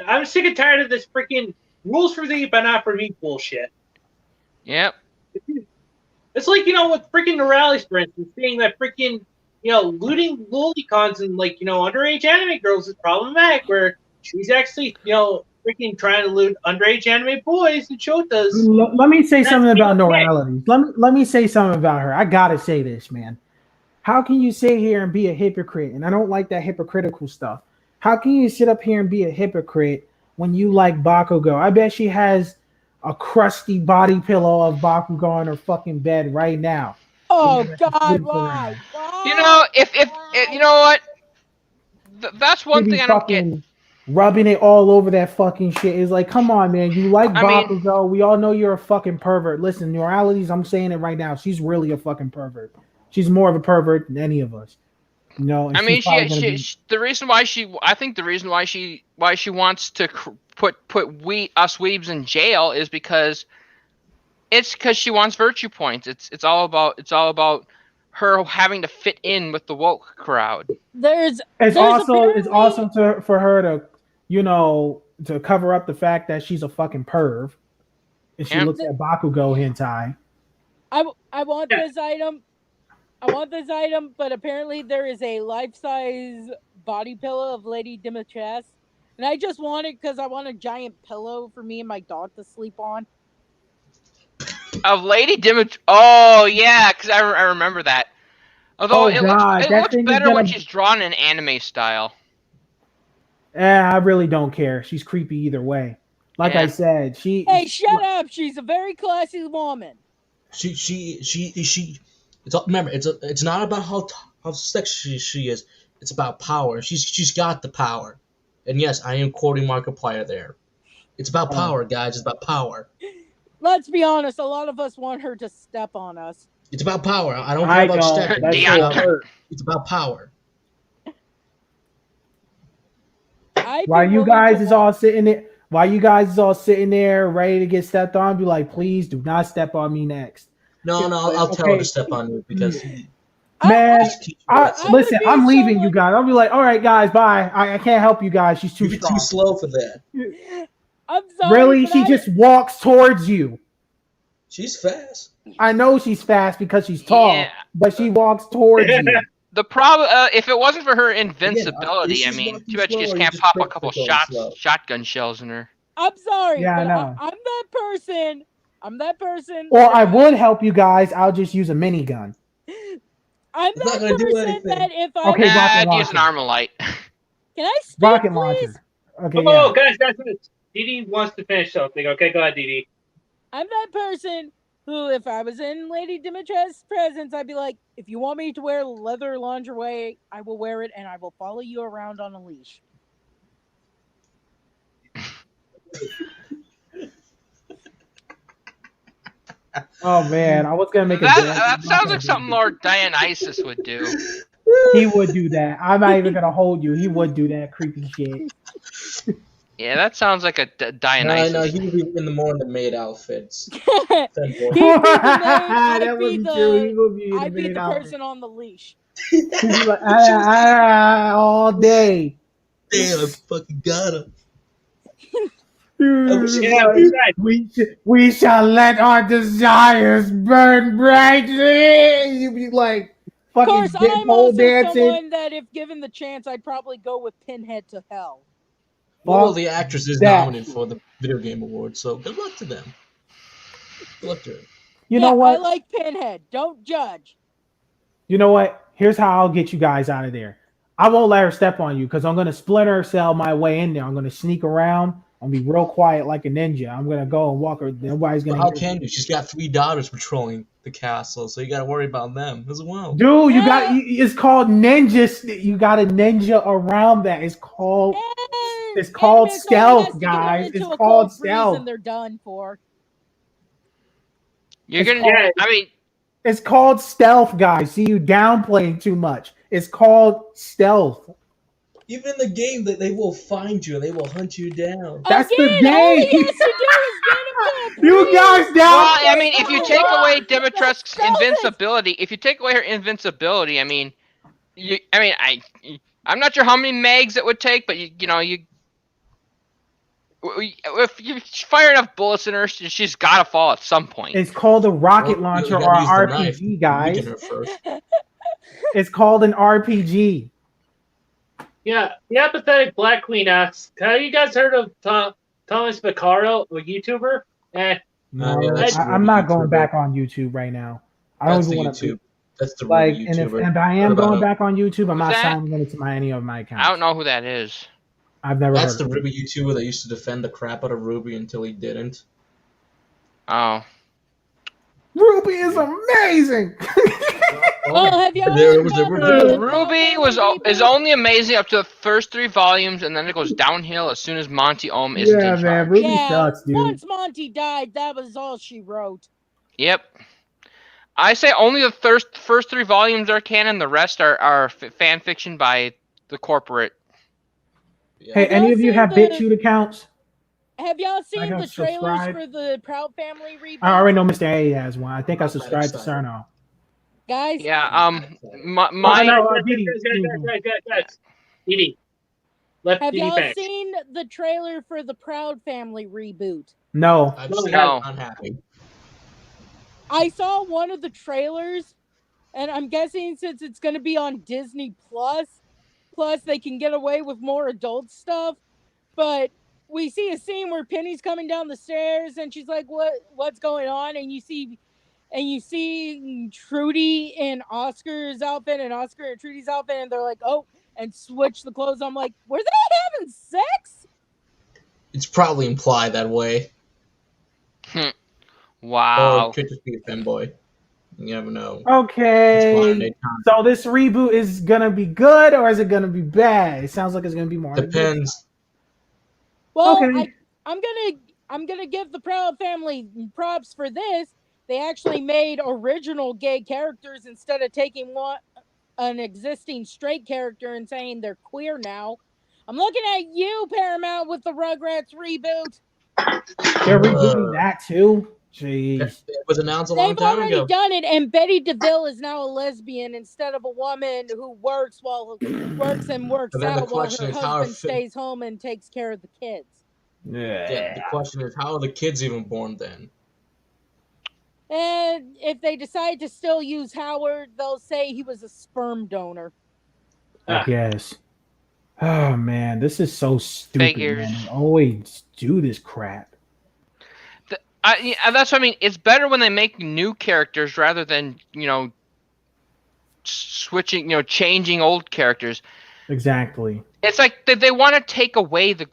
I'm sick and tired of this freaking rules for thee, but not for me bullshit. Yep. It's like, with freaking the rallies, for instance, being that freaking, looting lolicons and, underage anime girls is problematic, where she's actually, freaking trying to loot underage anime boys and shotas. Let me say something about Noralities. Let me say something about her. I gotta say this, man. How can you sit here and be a hypocrite? And I don't like that hypocritical stuff. How can you sit up here and be a hypocrite when you like Bakugo? I bet she has a crusty body pillow of Bakugo on her fucking bed right now. Oh God, why? If you know what, that's one thing I don't get. Rubbing it all over that fucking shit is like, come on, man. You like Bakugo? We all know you're a fucking pervert. Listen, Moralities, I'm saying it right now. She's really a fucking pervert. She's more of a pervert than any of us. I mean, the reason why she wants to put us weebs in jail is because she wants virtue points. It's all about her having to fit in with the woke crowd. It's also for her to to cover up the fact that she's a fucking perv. And she looks at Bakugo hentai. I want this item. I want this item, but apparently there is a life-size body pillow of Lady Dimitrescu, and I just want it because I want a giant pillow for me and my dog to sleep on. Of Lady Dimitrescu? Oh yeah, because I remember that. Although it looks better when she's drawn in anime style. I really don't care. She's creepy either way. Like I said, Hey, shut up! She's a very classy woman. Remember, it's not about how sexy she is. It's about power. She's got the power. And yes, I am quoting Markiplier there. It's about power, guys. It's about power. let's be honest, a lot of us want her to step on us. It's about power. I don't care about stepping. That's Yeah. so hurt. It's about power. While you guys is all sitting there, ready to get stepped on, be like, please do not step on me next. No, I'll tell her to step on you because man, listen, I'm leaving someone... you guys. I'll be like, all right, guys, bye. I can't help you guys. She's too strong. Too slow for that. I'm sorry. Really? She just walks towards you. She's fast. I know she's fast because she's tall, but she walks towards you. The problem, if it wasn't for her invincibility, I mean, too bad she just can't pop a couple shotgun shells in her. I'm sorry. Yeah, I but know. I'm that person. I'm that person. Or I would help you guys. I'll just use a minigun. I'm that person that if I... Okay, I'd use an Armalite. Can I speak, rocket please? launcher. Okay, oh, guys, Dee wants to finish something. Okay, go ahead, Dee. I'm that person who, if I was in Lady Dimitra's presence, I'd be like, if you want me to wear leather lingerie, I will wear it, and I will follow you around on a leash. Oh man, I was gonna make that sounds like something Lord Dionysus would do. He would do that. I'm not even gonna hold you. He would do that creepy shit. Yeah, that sounds like a Dionysus. No, he would be in the more in the maid outfits. I'd be the person on the leash. He'd be like, all day. Damn, I fucking got him. We shall let our desires burn brightly. You'd be like, fucking of course, I'm also dancing. someone that, if given the chance, I'd probably go with Pinhead to hell. Well, the actress is nominated for the Video Game Award, so good luck to them. Good luck to her. You know what? I like Pinhead. Don't judge. You know what? Here's how I'll get you guys out of there. I won't let her step on you because I'm going to splinter cell my way in there. I'm going to sneak around. I'll be real quiet like a ninja. I'm going to go and walk her. Nobody's going to. How can you? She's got 3 daughters patrolling the castle, so you got to worry about them as well. Dude, you got. It's called ninja. You got a ninja around that. It's called. It's called stealth, guys. It's called stealth. And they're done for. It's called stealth, guys. See, you downplaying too much. It's called stealth. Even in the game, that they will find you and they will hunt you down. That's the game. You guys down. Well, I mean, if you take away Dimitra's invincibility, I'm not sure how many mags it would take, but if you fire enough bullets in her, she's got to fall at some point. It's called a rocket launcher or an RPG, guys. It's called an RPG. Yeah, the apathetic Black Queen asks, have you guys heard of Thomas Picardo, a YouTuber? No, I'm not going back on YouTube right now. I don't even want to. That's the YouTuber. And if I am going back on YouTube, I'm not signing into any of my accounts. I don't know who that is. I've never. That's the Ruby YouTuber that used to defend the crap out of Ruby until he didn't. Oh. Ruby is amazing. Have y'all Ruby is only amazing up to the first 3 volumes, and then it goes downhill as soon as Monty Ohm isn't in charge. Man, Ruby sucks, dude. Once Monty died, that was all she wrote. Yep. I say only the first 3 volumes are canon. The rest are fan fiction by the corporate. Hey, any of you have BitChute accounts? Have y'all seen the trailers for the Proud Family reboot? I already know Mr. A has one. I think I subscribed to Cerno. Guys? Yeah, Edie. Have y'all seen the trailer for the Proud Family reboot? No. No. Unhappy. I saw one of the trailers, and I'm guessing since it's going to be on Disney Plus they can get away with more adult stuff, but we see a scene where Penny's coming down the stairs and she's like, what's going on? And you see Trudy in Oscar's outfit and Oscar in Trudy's outfit, and they're like, oh, and switch the clothes. I'm like, were they having sex? It's probably implied that way. Wow. Or it could just be a femboy. You never know. Okay. So this reboot is gonna be good or is it gonna be bad? It sounds like it's gonna be more. Depends. Well, okay. I'm I'm gonna give the Proud Family props for this. They actually made original gay characters instead of taking an existing straight character and saying they're queer now. I'm looking at you, Paramount, with the Rugrats reboot. They're rebooting that too. Jeez. It was announced a They've long time already ago. done it, and Betty DeVille is now a lesbian instead of a woman who works and works But then the out while question her is, how husband stays home and takes care of the kids. Yeah, the question is, how are the kids even born then? And if they decide to still use Howard, they'll say he was a sperm donor. I guess. Oh man, this is so stupid, Figures. man. They always do this crap. That's what I mean. It's better when they make new characters rather than, switching, changing old characters. Exactly. It's like they want to take away the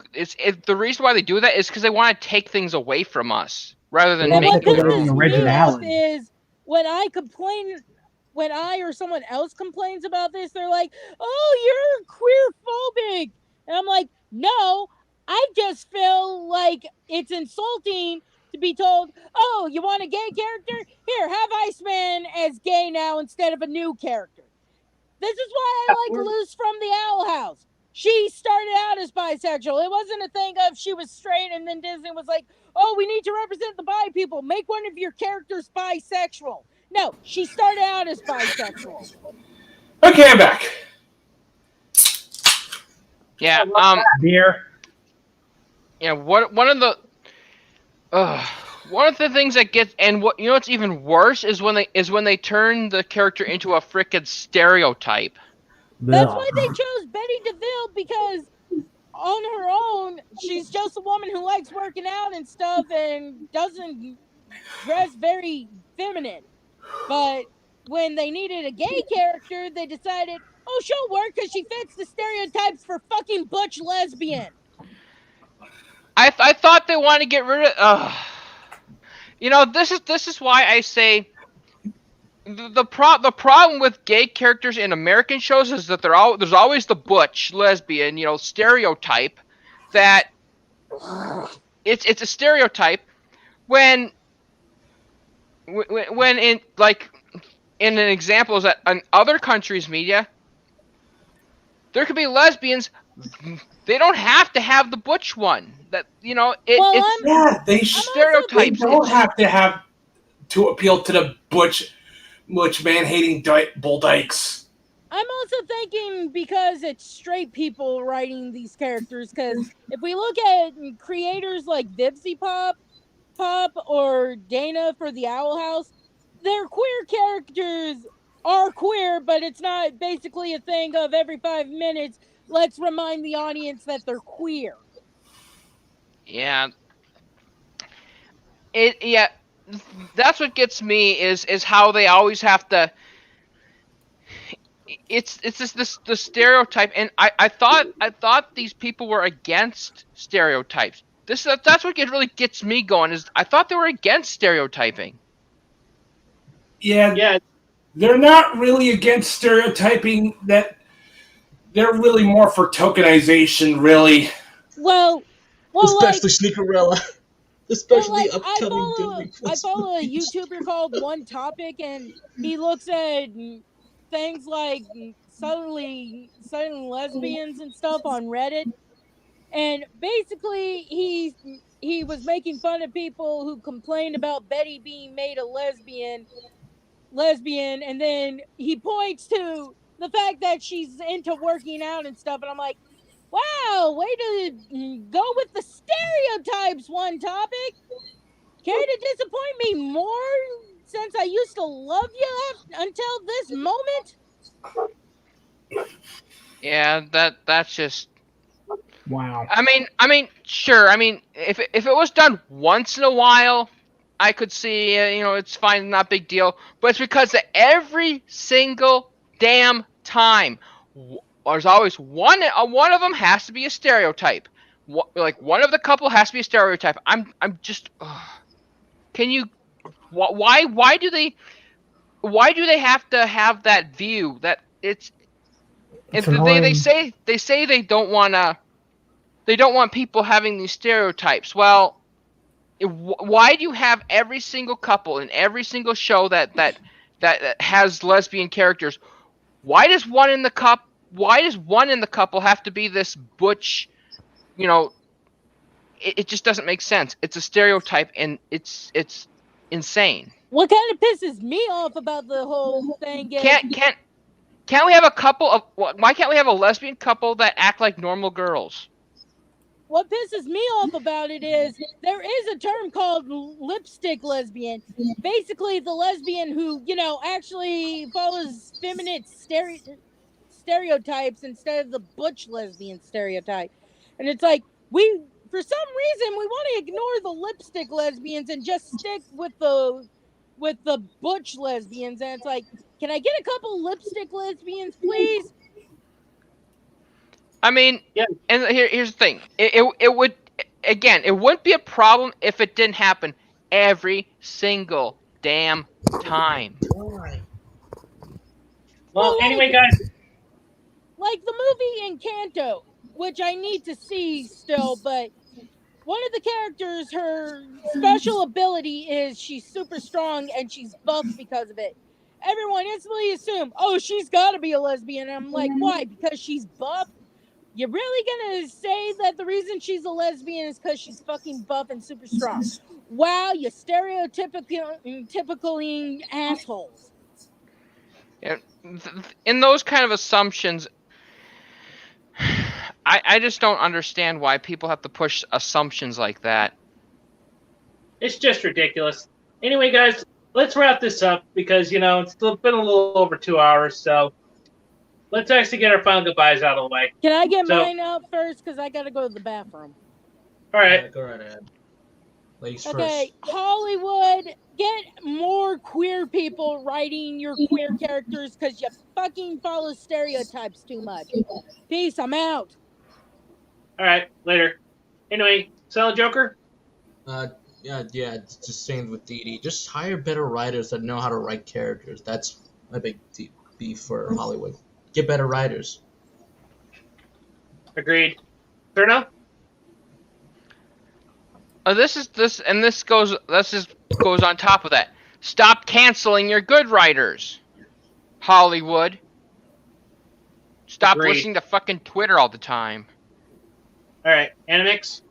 reason why they do that is because they want to take things away from us rather than And make what their pisses own. me off is when I or someone else complains about this, they're like, "Oh, you're queer phobic," and I'm like, "No, I just feel like it's insulting to be told, oh, you want a gay character? Here, have Iceman as gay now instead of a new character." This is why I like Luz from the Owl House. She started out as bisexual. It wasn't a thing of she was straight and then Disney was like, oh, we need to represent the bi people. Make one of your characters bisexual. No, she started out as bisexual. Okay, I'm back. Yeah. Beer. Yeah. One of the things that gets, and what's even worse is when they turn the character into a frickin' stereotype. That's why they chose Betty DeVille, because on her own, she's just a woman who likes working out and stuff and doesn't dress very feminine. But when they needed a gay character, they decided, oh, she'll work because she fits the stereotypes for fucking butch lesbian. I thought they wanted to get rid of. This is why I say the problem with gay characters in American shows is that there's always the butch lesbian, stereotype that it's a stereotype when in an example is that in other countries' media there could be lesbians. They don't have to have the butch one. That it's stereotypes. They don't have to have to appeal to the butch man-hating bull dykes. I'm also thinking because it's straight people writing these characters. Because if we look at creators like Vivsy Pop or Dana for the Owl House, their queer characters are queer, but it's not basically a thing of every 5 minutes, let's remind the audience that they're queer. Yeah. That's what gets me is how they always have to. It's just the stereotype, and I thought these people were against stereotypes. That's what really gets me going. Is I thought they were against stereotyping. Yeah. They're not really against stereotyping. That they're really more for tokenization, really. Well, especially Sneakerella. Especially upcoming I follow a YouTuber called One Topic, and he looks at things like suddenly lesbians and stuff on Reddit. And basically, he was making fun of people who complained about Betty being made a lesbian, and then he points to the fact that she's into working out and stuff, and I'm like, wow, way to go with the stereotypes, One Topic. Care to disappoint me more since I used to love you until this moment? Yeah, that's just. Wow. I mean, sure. I mean, if it was done once in a while, I could see, it's fine, not a big deal. But it's because every single damn time, there's always one of them has to be a stereotype. Like one of the couple has to be a stereotype. I'm just. Can you? Why do they have to have that view that it's they say they don't want people having these stereotypes. Well, Why do you have every single couple in every single show that has lesbian characters? Why does one in the couple have to be this butch? You know, it just doesn't make sense. It's a stereotype, and it's insane. What kind of pisses me off about the whole thing is can't we have a couple of? Why can't we have a lesbian couple that act like normal girls? What pisses me off about it is there is a term called lipstick lesbian. Basically, the lesbian who, actually follows feminine stereotypes instead of the butch lesbian stereotype. And it's like, for some reason, we want to ignore the lipstick lesbians and just stick with the butch lesbians. And it's like, can I get a couple lipstick lesbians, please? I mean, yeah. And here's the thing. It would, again, it wouldn't be a problem if it didn't happen every single damn time. Well, anyway, guys. Like the movie Encanto, which I need to see still, but one of the characters, her special ability is she's super strong and she's buff because of it. Everyone instantly assume, oh, she's got to be a lesbian. And I'm like, why? Because she's buff? You're really gonna say that the reason she's a lesbian is because she's fucking buff and super strong? Wow, you stereotypical assholes. In those kind of assumptions, I just don't understand why people have to push assumptions like that. It's just ridiculous. Anyway, guys, let's wrap this up because, it's been a little over 2 hours, so let's actually get our final goodbyes out of the way. Can I get mine out first? Because I got to go to the bathroom. All right. Go right ahead. Ladies okay, first. Hollywood, get more queer people writing your queer characters because you fucking follow stereotypes too much. Peace, I'm out. All right, later. Anyway, Silent Joker? Yeah, just same with DD. Just hire better writers that know how to write characters. That's my big beef for Hollywood. Get better writers. Agreed. Turno? This goes on top of that. Stop canceling your good writers, Hollywood. Stop listening to fucking Twitter all the time. All right, Animix?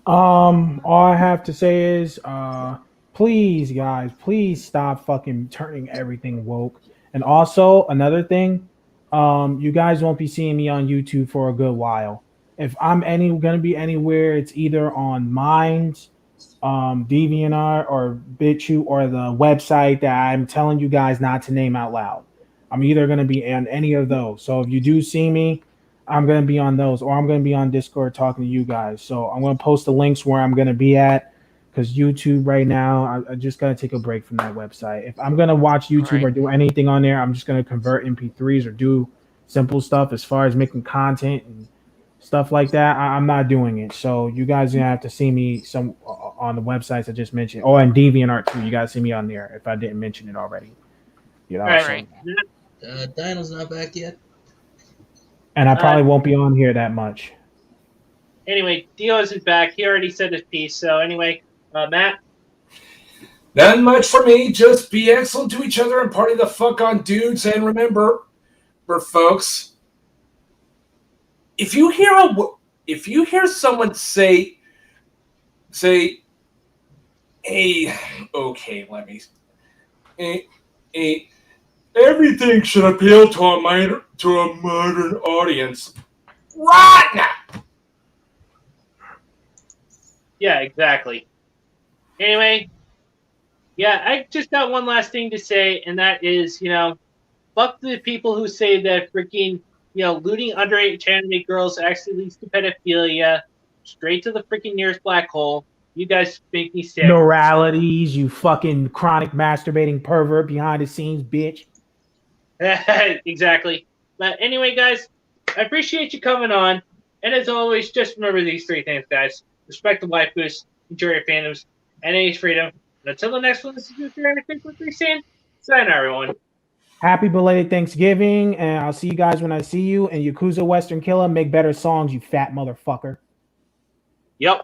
All I have to say is, please, guys, please stop fucking turning everything woke. And also, another thing, you guys won't be seeing me on YouTube for a good while. If I'm gonna be anywhere, it's either on Minds, DeviantArt, or BitChute, or the website that I'm telling you guys not to name out loud. I'm either gonna be on any of those. So if you do see me, I'm gonna be on those, or I'm gonna be on Discord talking to you guys. So I'm gonna post the links where I'm gonna be at, because YouTube right now, I just gotta take a break from that website. If I'm gonna watch YouTube or do anything on there, I'm just gonna convert MP3s or do simple stuff as far as making content and stuff like that. I'm not doing it. So you guys are gonna have to see me some on the websites I just mentioned. Oh, and DeviantArt too. You guys see me on there if I didn't mention it already. All right. Dino's not back yet. And I probably won't be on here that much. Anyway, Dio isn't back. He already said his piece. So anyway, Matt? Not much for me. Just be excellent to each other and party the fuck on, dudes. And remember, folks, if you hear someone say, hey, okay, let me, everything should appeal to a modern audience. Right now. Yeah, exactly. Anyway, yeah, I just got one last thing to say, and that is, fuck the people who say that freaking, looting underage anime girls actually leads to pedophilia, straight to the freaking nearest black hole. You guys make me sick. Moralities, you fucking chronic masturbating pervert behind the scenes, bitch. Exactly. But anyway, guys, I appreciate you coming on. And as always, just remember these 3 things, guys. Respect the waifus, enjoy your fandoms, and age freedom. And until the next one, this is your saying, sayonara, everyone. Happy belated Thanksgiving, and I'll see you guys when I see you. And Yakuza Western Killer, make better songs, you fat motherfucker.